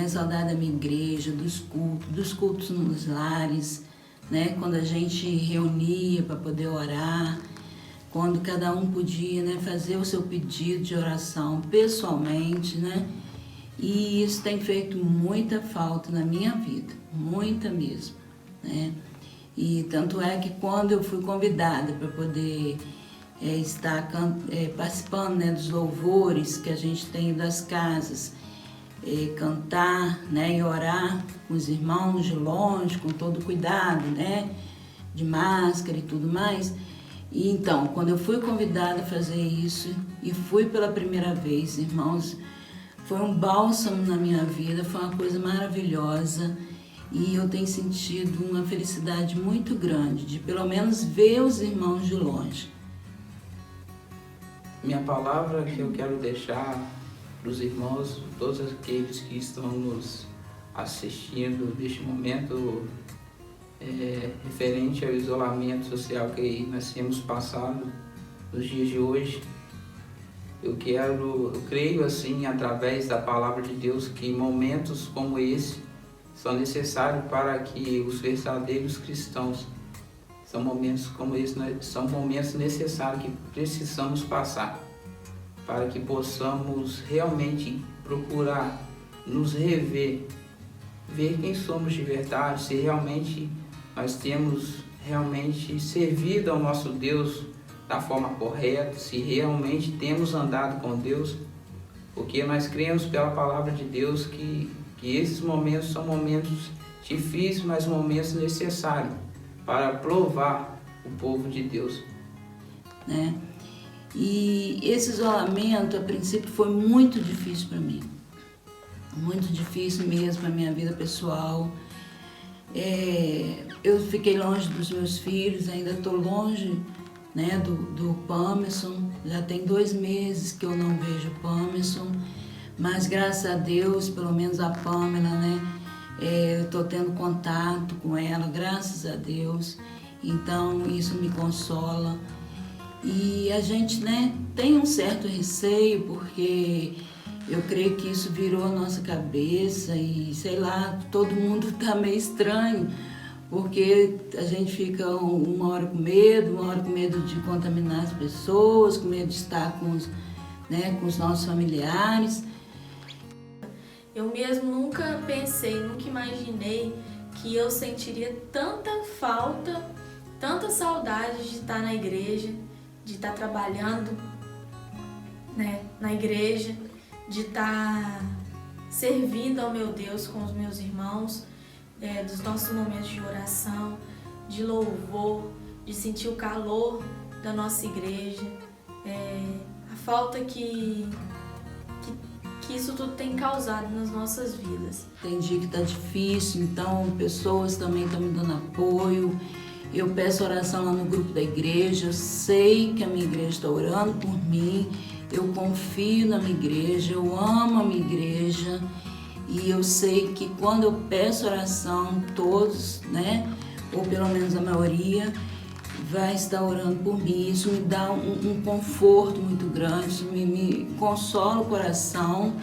saudade da minha igreja, dos cultos nos lares, quando a gente reunia para poder orar, quando cada um podia fazer o seu pedido de oração pessoalmente, e isso tem feito muita falta na minha vida, muita mesmo, E tanto é que quando eu fui convidada para poder estar participando dos louvores que a gente tem das casas, cantar e orar com os irmãos de longe, com todo cuidado, de máscara e tudo mais. E então, quando eu fui convidada a fazer isso, e fui pela primeira vez, irmãos, foi um bálsamo na minha vida, foi uma coisa maravilhosa, e eu tenho sentido uma felicidade muito grande de pelo menos ver os irmãos de longe. Minha palavra que eu quero deixar para os irmãos, todos aqueles que estão nos assistindo neste momento, referente ao isolamento social que nós temos passado nos dias de hoje. Eu creio assim, através da palavra de Deus, que momentos como esse são necessários para que os verdadeiros cristãos, são momentos como esse, são momentos necessários que precisamos passar para que possamos realmente procurar nos rever, ver quem somos de verdade, se realmente nós temos realmente servido ao nosso Deus da forma correta, se realmente temos andado com Deus, porque nós cremos pela palavra de Deus que esses momentos são momentos difíceis, mas momentos necessários para provar o povo de Deus. E esse isolamento, a princípio, foi muito difícil para mim. muito difícil mesmo para minha vida pessoal. Eu fiquei longe dos meus filhos, ainda estou longe, né, do Pamerson. Já tem 2 meses que eu não vejo o Pamerson, mas graças a Deus, pelo menos a Pamela, né, eu estou tendo contato com ela, graças a Deus. Então isso me consola. E a gente, né, tem um certo receio, porque eu creio que isso virou a nossa cabeça e, sei lá, todo mundo tá meio estranho, porque a gente fica uma hora com medo de contaminar as pessoas, com medo de estar com os nossos familiares. Eu mesmo nunca pensei, nunca imaginei que eu sentiria tanta falta, tanta saudade de estar na igreja, de estar trabalhando, né, na igreja, de estar servindo ao meu Deus com os meus irmãos, dos nossos momentos de oração, de louvor, de sentir o calor da nossa igreja, a falta que isso tudo tem causado nas nossas vidas. Tem dia que tá difícil, então pessoas também estão me dando apoio. Eu peço oração lá no grupo da igreja, eu sei que a minha igreja está orando por mim, eu confio na minha igreja, eu amo a minha igreja e eu sei que quando eu peço oração, todos, né, ou pelo menos a maioria, vai estar orando por mim. Isso me dá um conforto muito grande, isso me consola o coração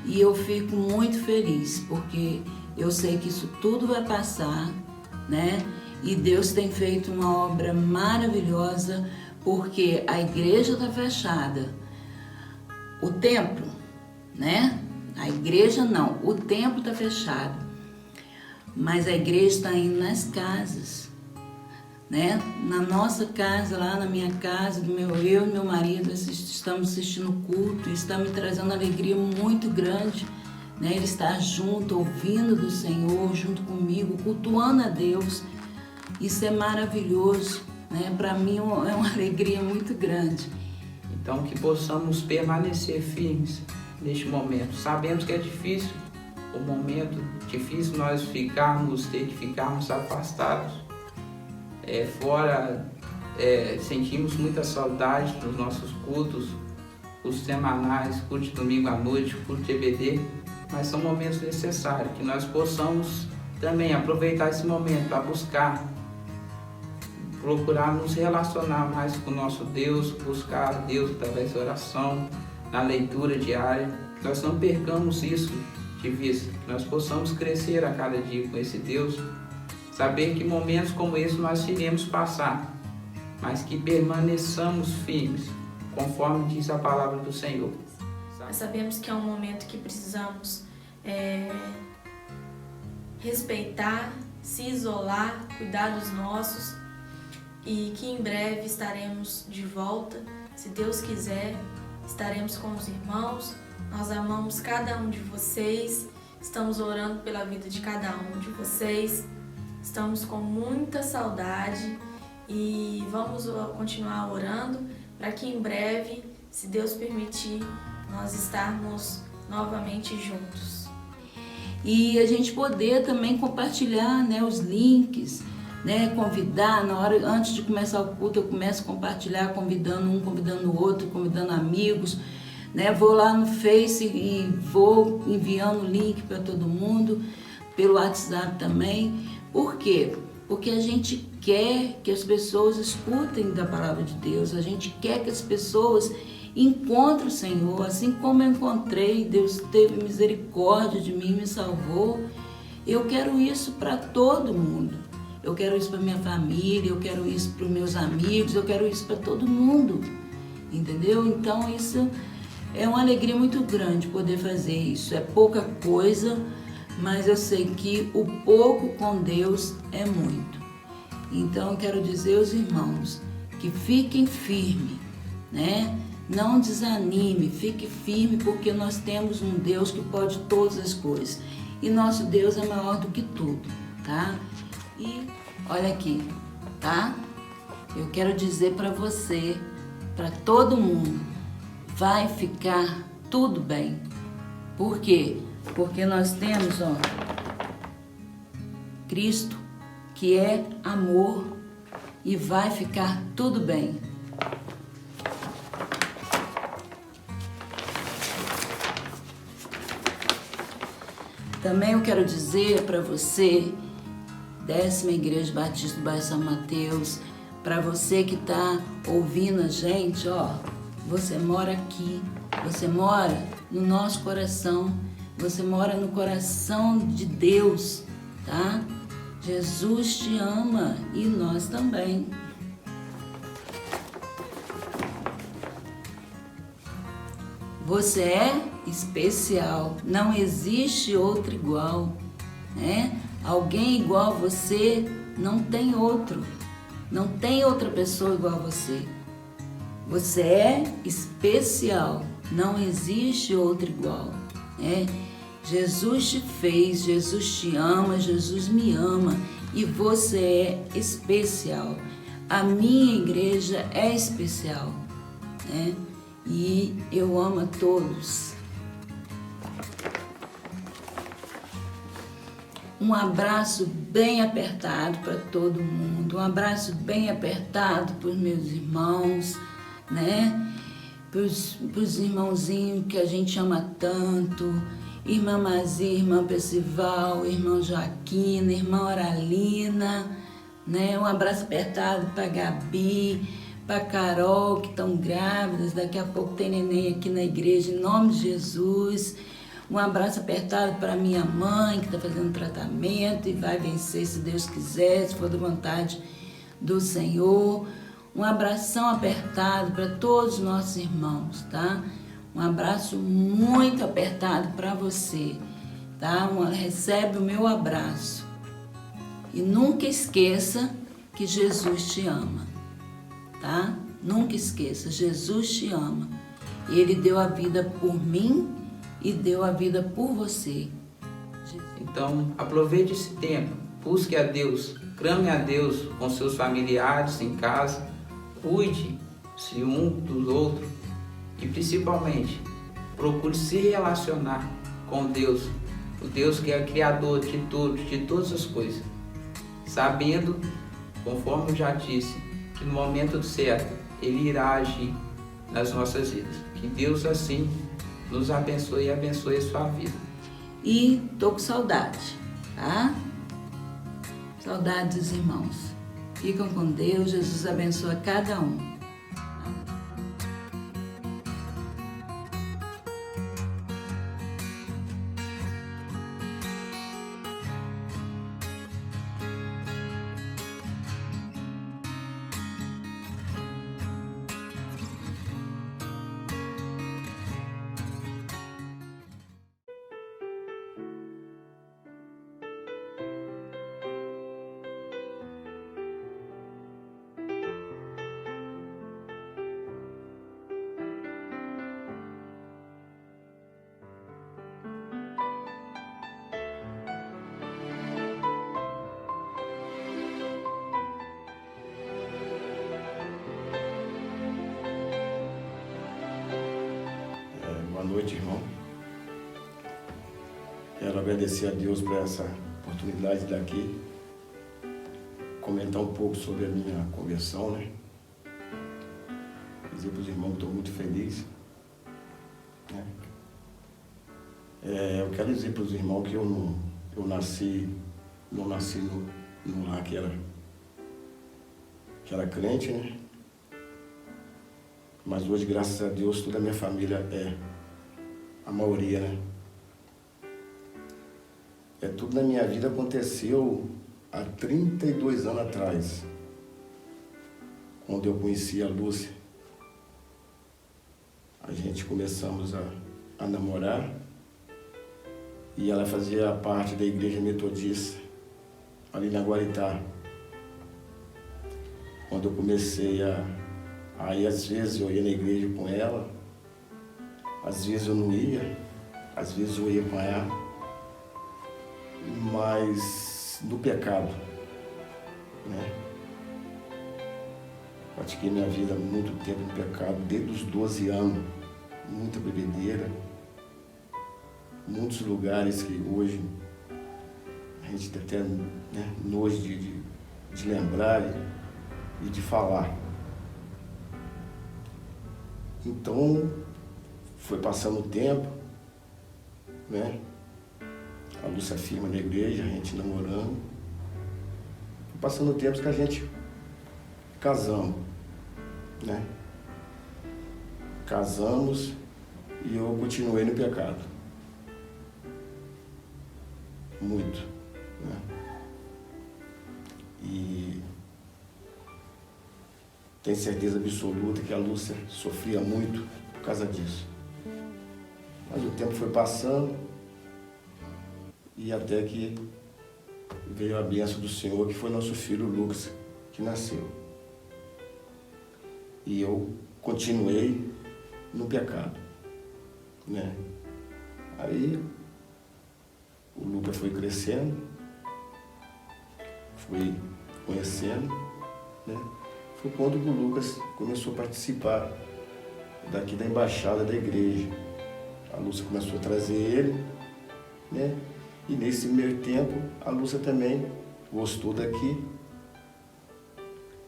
e eu fico muito feliz, porque eu sei que isso tudo vai passar, né? E Deus tem feito uma obra maravilhosa, porque a igreja está fechada. O templo, né? A igreja não, o templo está fechado. Mas a igreja está indo nas casas, né? Na nossa casa, lá na minha casa, eu e meu marido estamos assistindo o culto, e está me trazendo alegria muito grande, né? Ele está junto, ouvindo do Senhor, junto comigo, cultuando a Deus. Isso é maravilhoso, né? Para mim é uma alegria muito grande. Então que possamos permanecer firmes neste momento. Sabemos que é difícil, o momento difícil nós ter que ficarmos afastados. Sentimos muita saudade dos nossos cultos, os semanais, culto de domingo à noite, culto de EBD, mas são momentos necessários, que nós possamos também aproveitar esse momento para procurar nos relacionar mais com o nosso Deus, buscar a Deus através da oração, na leitura diária. Nós não percamos isso de vista, que nós possamos crescer a cada dia com esse Deus, saber que momentos como esse nós iremos passar, mas que permaneçamos firmes, conforme diz a palavra do Senhor. Nós sabemos que é um momento que precisamos respeitar, se isolar, cuidar dos nossos, e que em breve estaremos de volta, se Deus quiser, estaremos com os irmãos. Nós amamos cada um de vocês, estamos orando pela vida de cada um de vocês, estamos com muita saudade e vamos continuar orando para que em breve, se Deus permitir, nós estarmos novamente juntos. E a gente poder também compartilhar, né, os links, né, convidar, antes de começar o culto, eu começo a compartilhar, convidando um, convidando o outro, convidando amigos, né, vou lá no Face e vou enviando o link para todo mundo, pelo WhatsApp também. Por quê? Porque a gente quer que as pessoas escutem da palavra de Deus, a gente quer que as pessoas encontrem o Senhor, assim como eu encontrei, Deus teve misericórdia de mim, me salvou. Eu quero isso para todo mundo. Eu quero isso para minha família, eu quero isso para os meus amigos, eu quero isso para todo mundo, entendeu? Então isso é uma alegria muito grande poder fazer isso. É pouca coisa, mas eu sei que o pouco com Deus é muito. Então eu quero dizer aos irmãos que fiquem firmes, né? Não desanime, fique firme, porque nós temos um Deus que pode todas as coisas. E nosso Deus é maior do que tudo, tá? E olha aqui, tá? Eu quero dizer para você, para todo mundo, vai ficar tudo bem. Porque Porque nós temos, ó, Cristo, que é amor, e vai ficar tudo bem. Também eu quero dizer para você, 10ª Igreja Batista do Bairro São Mateus, para você que está ouvindo a gente, ó, você mora aqui, você mora no nosso coração, você mora no coração de Deus, tá? Jesus te ama e nós também. Você é especial, não existe outro igual, né? Alguém igual a você não tem outro, não tem outra pessoa igual a você. Você é especial, não existe outro igual, né? Jesus te fez, Jesus te ama, Jesus me ama e você é especial. A minha igreja é especial, né? E eu amo a todos. Um abraço bem apertado para todo mundo, um abraço bem apertado para os meus irmãos, né? Para os irmãozinhos que a gente ama tanto, irmã Mazia, irmã Percival, irmão Joaquina, irmã Oralina, né? Um abraço apertado para Gabi, para Carol, que estão grávidas, daqui a pouco tem neném aqui na igreja, em nome de Jesus. Um abraço apertado para minha mãe, que está fazendo tratamento e vai vencer, se Deus quiser, se for da vontade do Senhor. Um abração apertado para todos os nossos irmãos, tá? Um abraço muito apertado para você, tá? Recebe o meu abraço. E nunca esqueça que Jesus te ama, tá? Nunca esqueça, Jesus te ama. Ele deu a vida por mim e deu a vida por você. Então, aproveite esse tempo, busque a Deus, clame a Deus com seus familiares em casa, cuide-se um dos outros e principalmente procure se relacionar com Deus, o Deus que é criador de tudo, de todas as coisas, sabendo, conforme eu já disse, que no momento certo Ele irá agir nas nossas vidas. Que Deus assim nos abençoe e abençoe a sua vida. E tô com saudade, tá? Saudade dos irmãos. Ficam com Deus, Jesus abençoa cada um. Boa noite, irmão. Quero agradecer a Deus por essa oportunidade de estar aqui, comentar um pouco sobre a minha conversão, né? Dizer para os irmãos que estou muito feliz, né? Eu quero dizer para os irmãos que eu não nasci no lar que era crente, né? Mas hoje, graças a Deus, toda a minha família a maioria, né? Tudo na minha vida aconteceu há 32 anos atrás, quando eu conheci a Lúcia. A gente começamos a namorar e ela fazia parte da igreja metodista, ali na Guaritá. Quando eu comecei aí às vezes eu ia na igreja com ela, às vezes eu não ia, às vezes eu ia com ela, mas no pecado, né? Pratiquei minha vida muito tempo no pecado, desde os 12 anos, muita bebedeira, muitos lugares que hoje a gente tem até, né, nojo de lembrar e de falar. Então, foi passando o tempo, né? A Lúcia firma na igreja, a gente namorando. Foi passando o tempo que a gente casamos, né? Casamos e eu continuei no pecado. Muito, né? E tenho certeza absoluta que a Lúcia sofria muito por causa disso. Mas o tempo foi passando e até que veio a bênção do Senhor, que foi nosso filho Lucas, que nasceu. E eu continuei no pecado, né? Aí o Lucas foi crescendo, foi conhecendo, né? Foi quando o Lucas começou a participar daqui da embaixada da igreja. A Lúcia começou a trazer ele, né? E nesse meio tempo, a Lúcia também gostou daqui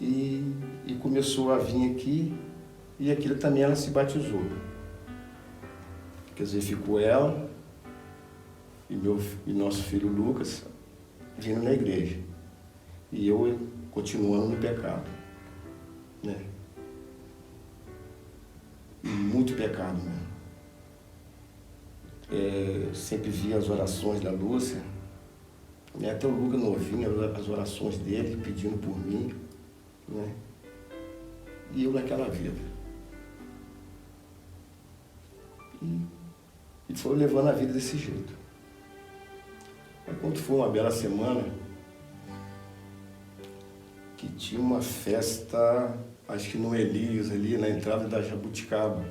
e começou a vir aqui, e aquilo também ela se batizou. Quer dizer, ficou ela e nosso filho Lucas vindo na igreja. E eu continuando no pecado, né? E muito pecado mesmo. Sempre via as orações da Lúcia, né? Até o Lucas novinho, as orações dele pedindo por mim, né? E eu naquela vida. E foi levando a vida desse jeito. Aí quando foi uma bela semana, que tinha uma festa, acho que no Elias, ali na entrada da Jabuticaba.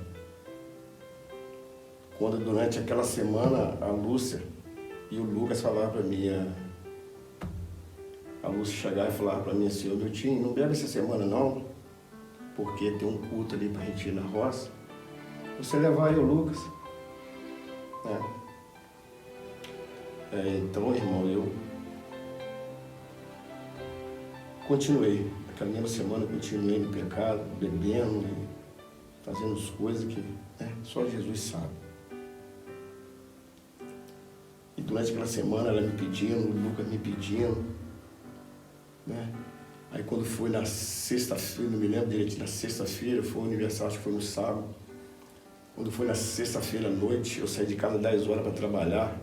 Quando durante aquela semana a Lúcia e o Lucas falaram para mim, a Lúcia chegava e falava para mim assim: ô Miltinho, não bebe essa semana não, porque tem um culto ali pra gente ir na roça. Você levar aí o Lucas, né? Então, irmão, eu continuei. Aquela mesma semana eu continuei no pecado, bebendo e fazendo as coisas que, né, só Jesus sabe. E durante aquela semana ela me pedindo, o Lucas me pedindo, né? Aí quando foi na sexta-feira, não me lembro direito, na sexta-feira, foi o aniversário, acho que foi no sábado. Quando foi na sexta-feira à noite, eu saí de casa às 10 horas para trabalhar,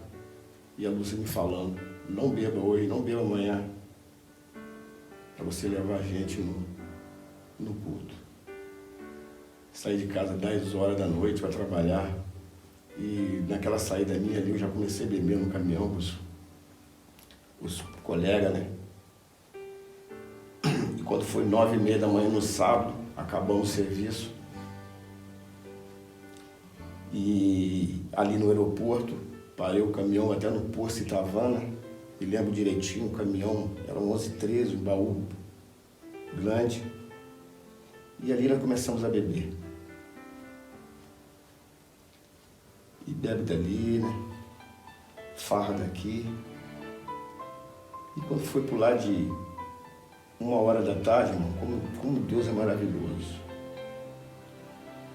e a Lúcia me falando: não beba hoje, não beba amanhã, para você levar a gente no culto. Saí de casa às 10 horas da noite para trabalhar, e naquela saída minha ali eu já comecei a beber no caminhão com os colegas, né? E quando foi 9h30 da manhã no sábado, acabamos o serviço. E ali no aeroporto, parei o caminhão até no posto Itavana, e lembro direitinho, o caminhão era 11h13, um baú grande. E ali nós começamos a beber. E bebe dali, né? Farra daqui. E quando foi pro lado de 1h da tarde, irmão, como Deus é maravilhoso.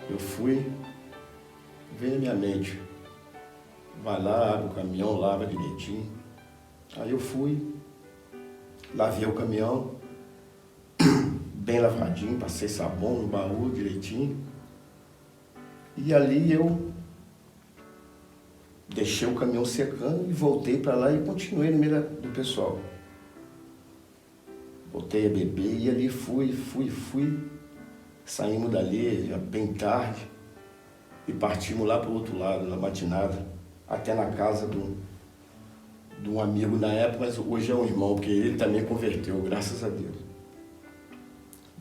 Eu fui, veio na minha mente: vai lá, abre o caminhão, lava direitinho. Aí eu fui, lavei o caminhão, bem lavadinho, passei sabão no baú direitinho. E ali eu deixei o caminhão secando e voltei para lá e continuei no meio do pessoal. Voltei a beber e ali fui. Saímos dali já bem tarde e partimos lá para o outro lado, na matinada, até na casa de um amigo na época, mas hoje é um irmão, porque ele também converteu, graças a Deus.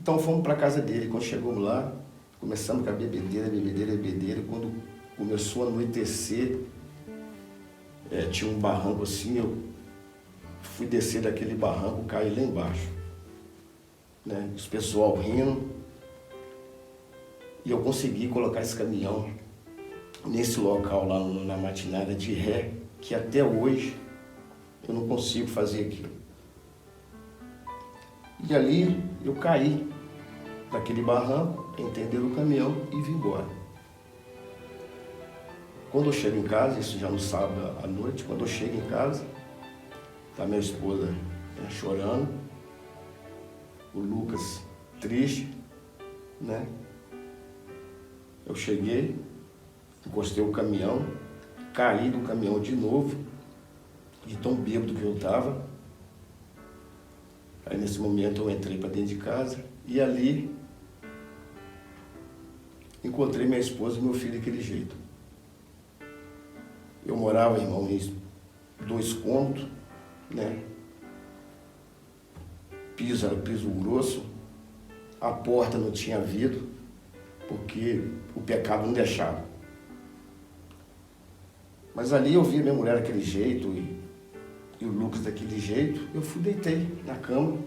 Então fomos para a casa dele. Quando chegamos lá, começamos com a bebedeira. Quando começou a anoitecer, tinha um barranco assim, eu fui descer daquele barranco, caí lá embaixo, né? Os pessoal rindo, e eu consegui colocar esse caminhão nesse local lá na matinada de ré, que até hoje eu não consigo fazer aquilo. E ali eu caí daquele barranco, entenderam o caminhão e vim embora. Quando eu chego em casa, isso já no sábado à noite, quando eu chego em casa, tá minha esposa chorando, o Lucas triste, né? Eu cheguei, encostei o caminhão, caí do caminhão de novo, de tão bêbado que eu estava. Aí nesse momento eu entrei para dentro de casa e ali encontrei minha esposa e meu filho daquele jeito. Eu morava, irmão, em 2 cômodos, né? Piso era piso grosso, a porta não tinha vidro, porque o pecado não deixava. Mas ali eu vi a minha mulher daquele jeito e o Lucas daquele jeito, eu fui, deitei na cama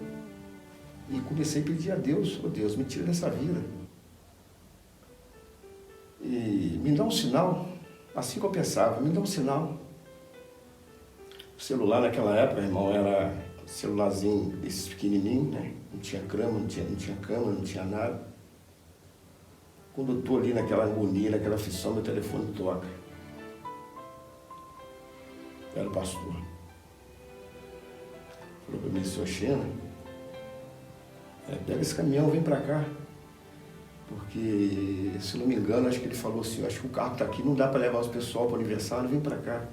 e comecei a pedir a Deus, oh Deus, me tira dessa vida. E me dá um sinal, assim que eu pensava, me dá um sinal. O celular naquela época, irmão, era celularzinho desses pequenininhos, né? Não tinha cama, não tinha cama, não tinha nada. Quando eu estou ali naquela agonia, naquela aflição, meu telefone toca. Era o pastor. Falou para mim, senhor Xena, pega esse caminhão, vem para cá. Porque, se não me engano, acho que ele falou assim, acho que o carro está aqui, não dá para levar os pessoal para o aniversário, vem para cá.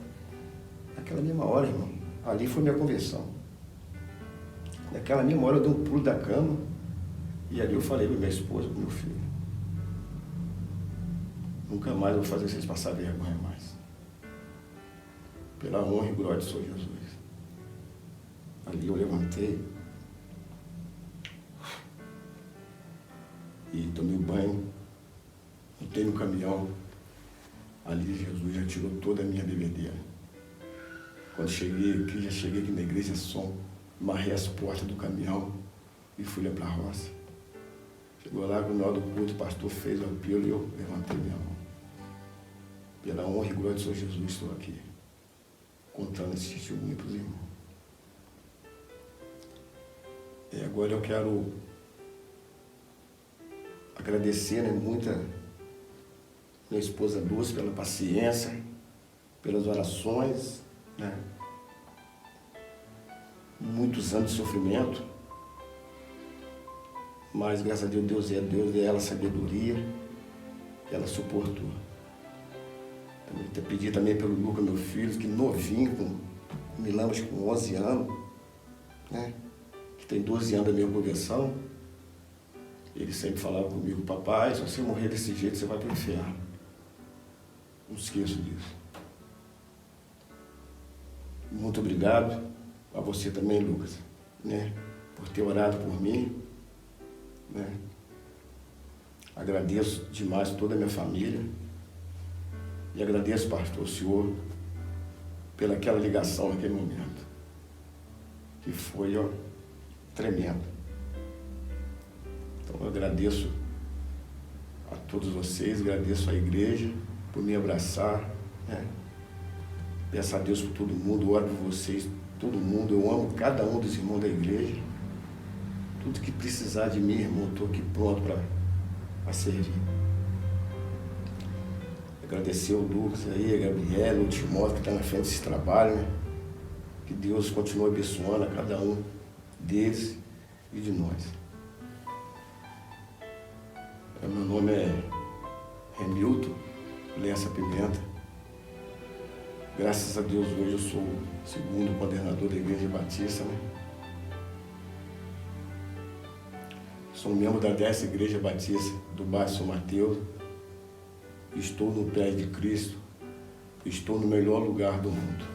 Naquela mesma hora, irmão, ali foi minha conversão. Naquela mesma hora eu dei um pulo da cama e ali eu falei para minha esposa, para meu filho, nunca mais eu vou fazer vocês passar vergonha mais. Pela honra e glória do Senhor Jesus. Ali eu levantei e tomei banho, entrei no caminhão. Ali Jesus já tirou toda a minha bebedeira. Quando cheguei aqui, já cheguei aqui na igreja som, amarrei as portas do caminhão e fui lá para a roça. Chegou lá, no final do culto, o pastor fez o apelo e eu levantei minha mão. Pela honra e glória do Senhor Jesus, estou aqui, contando esse testemunho para os irmãos. E agora eu quero agradecer, né, muito a minha esposa Lúcia pela paciência, pelas orações, né? Muitos anos de sofrimento, mas graças a Deus, Deus deu ela sabedoria, ela suportou. Pedi também pelo Lucas, meu filho, que novinho, me lembro, acho que com 11 anos, né? Que tem 12 anos da minha conversão. Ele sempre falava comigo, papai, se você morrer desse jeito, você vai para o inferno. Não esqueço disso. Muito obrigado a você também, Lucas, né? Por ter orado por mim, né? Agradeço demais toda a minha família. E agradeço, pastor, o senhor, pela aquela ligação naquele momento, que foi, ó, tremendo. Então eu agradeço a todos vocês, agradeço à igreja por me abraçar, né? Peço a Deus por todo mundo, oro por vocês, todo mundo, eu amo cada um dos irmãos da igreja. Tudo que precisar de mim, irmão, estou aqui pronto para servir. Agradecer o Lucas aí, a Gabriela, o Timóteo que está na frente desse trabalho, né? Que Deus continue abençoando a cada um deles e de nós. Meu nome é Remilton Lessa Pimenta. Graças a Deus hoje eu sou o segundo coordenador da Igreja Batista, né? Sou membro da 10ª Igreja Batista do bairro São Mateus. Estou no pé de Cristo. Estou no melhor lugar do mundo.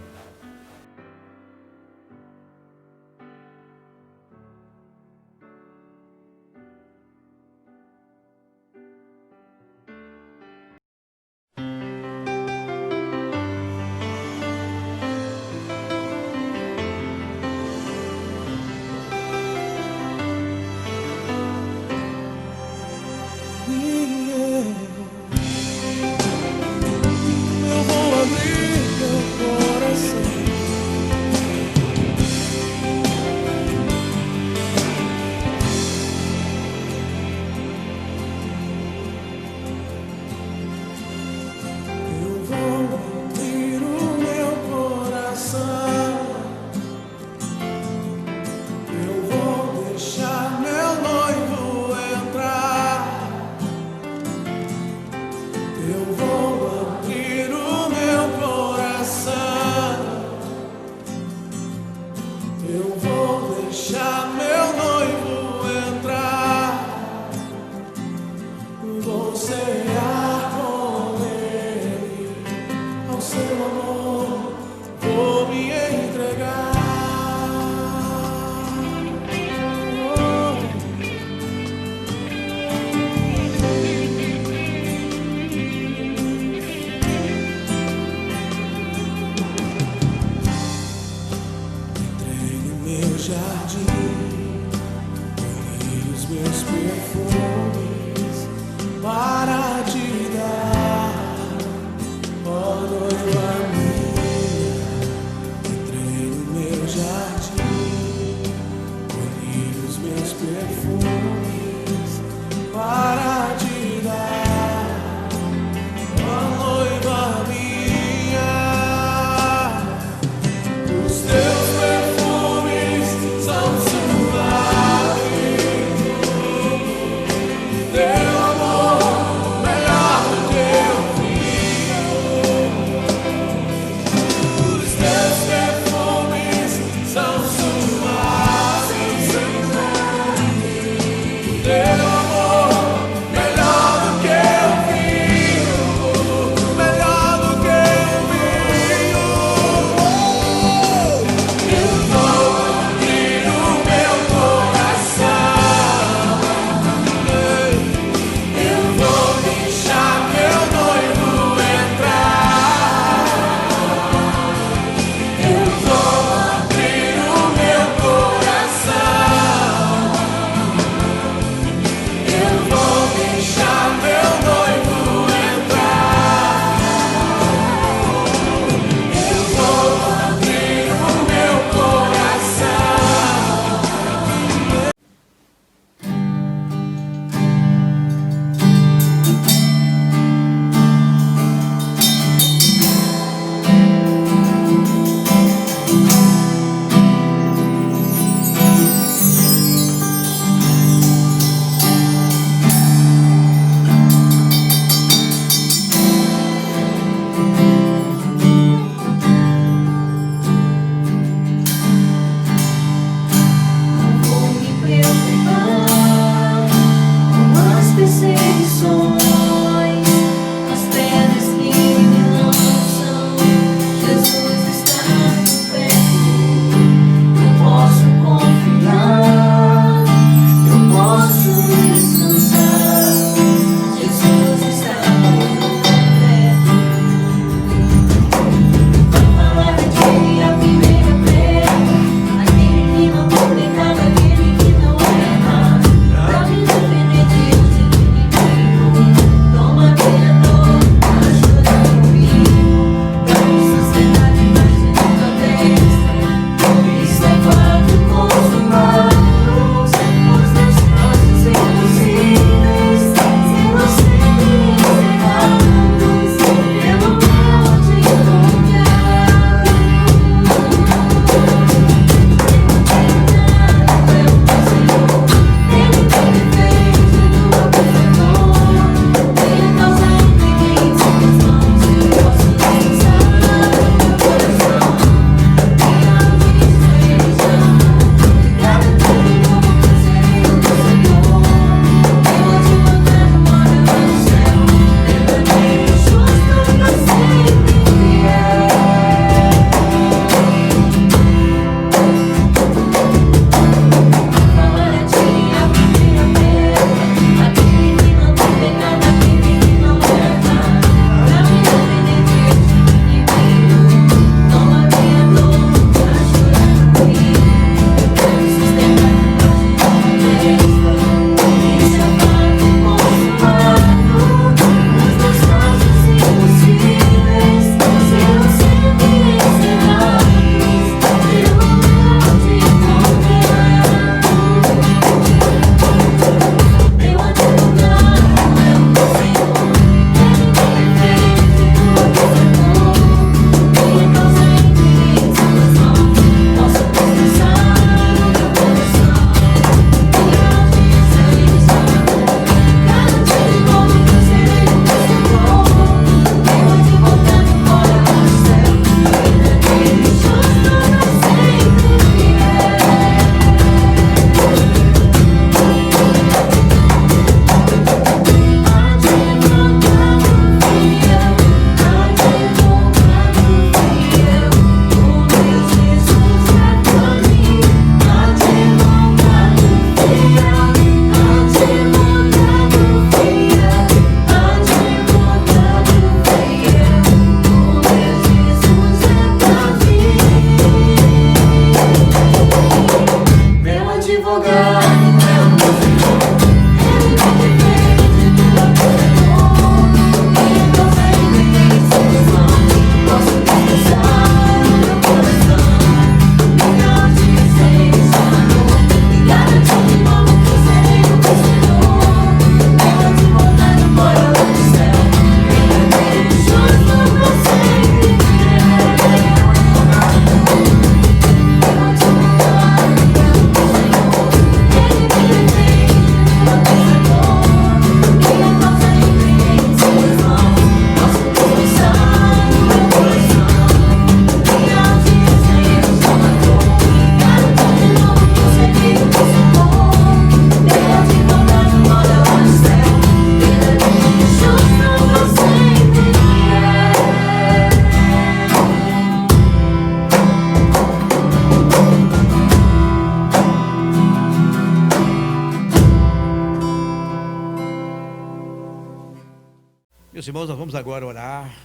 Meus irmãos, nós vamos agora orar,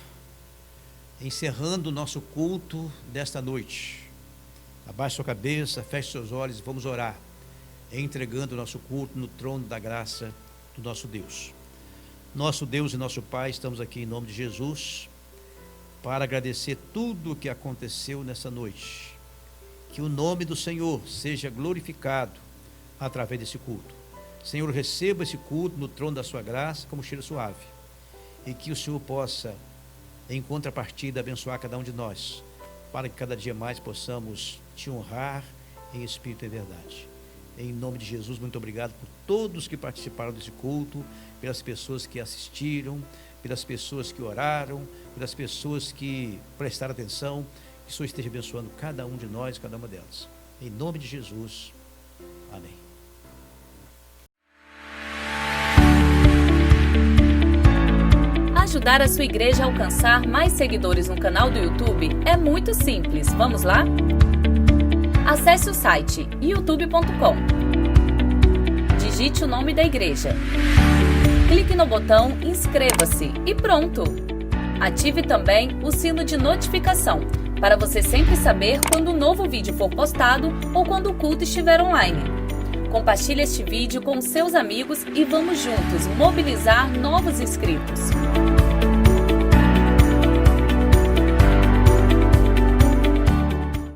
encerrando o nosso culto desta noite. Abaixe sua cabeça, feche seus olhos e vamos orar, entregando o nosso culto no trono da graça do nosso Deus. Nosso Deus e nosso Pai, estamos aqui em nome de Jesus para agradecer tudo o que aconteceu nessa noite. Que o nome do Senhor seja glorificado através desse culto. Senhor, receba esse culto no trono da sua graça como cheiro suave. E que o Senhor possa, em contrapartida, abençoar cada um de nós, para que cada dia mais possamos te honrar em espírito e verdade. Em nome de Jesus, muito obrigado por todos que participaram desse culto, pelas pessoas que assistiram, pelas pessoas que oraram, pelas pessoas que prestaram atenção. Que o Senhor esteja abençoando cada um de nós, cada uma delas. Em nome de Jesus. Amém. Ajudar a sua igreja a alcançar mais seguidores no canal do YouTube é muito simples. Vamos lá? Acesse o site youtube.com. Digite o nome da igreja. Clique no botão Inscreva-se e pronto! Ative também o sino de notificação para você sempre saber quando um novo vídeo for postado ou quando o culto estiver online. Compartilhe este vídeo com seus amigos e vamos juntos mobilizar novos inscritos.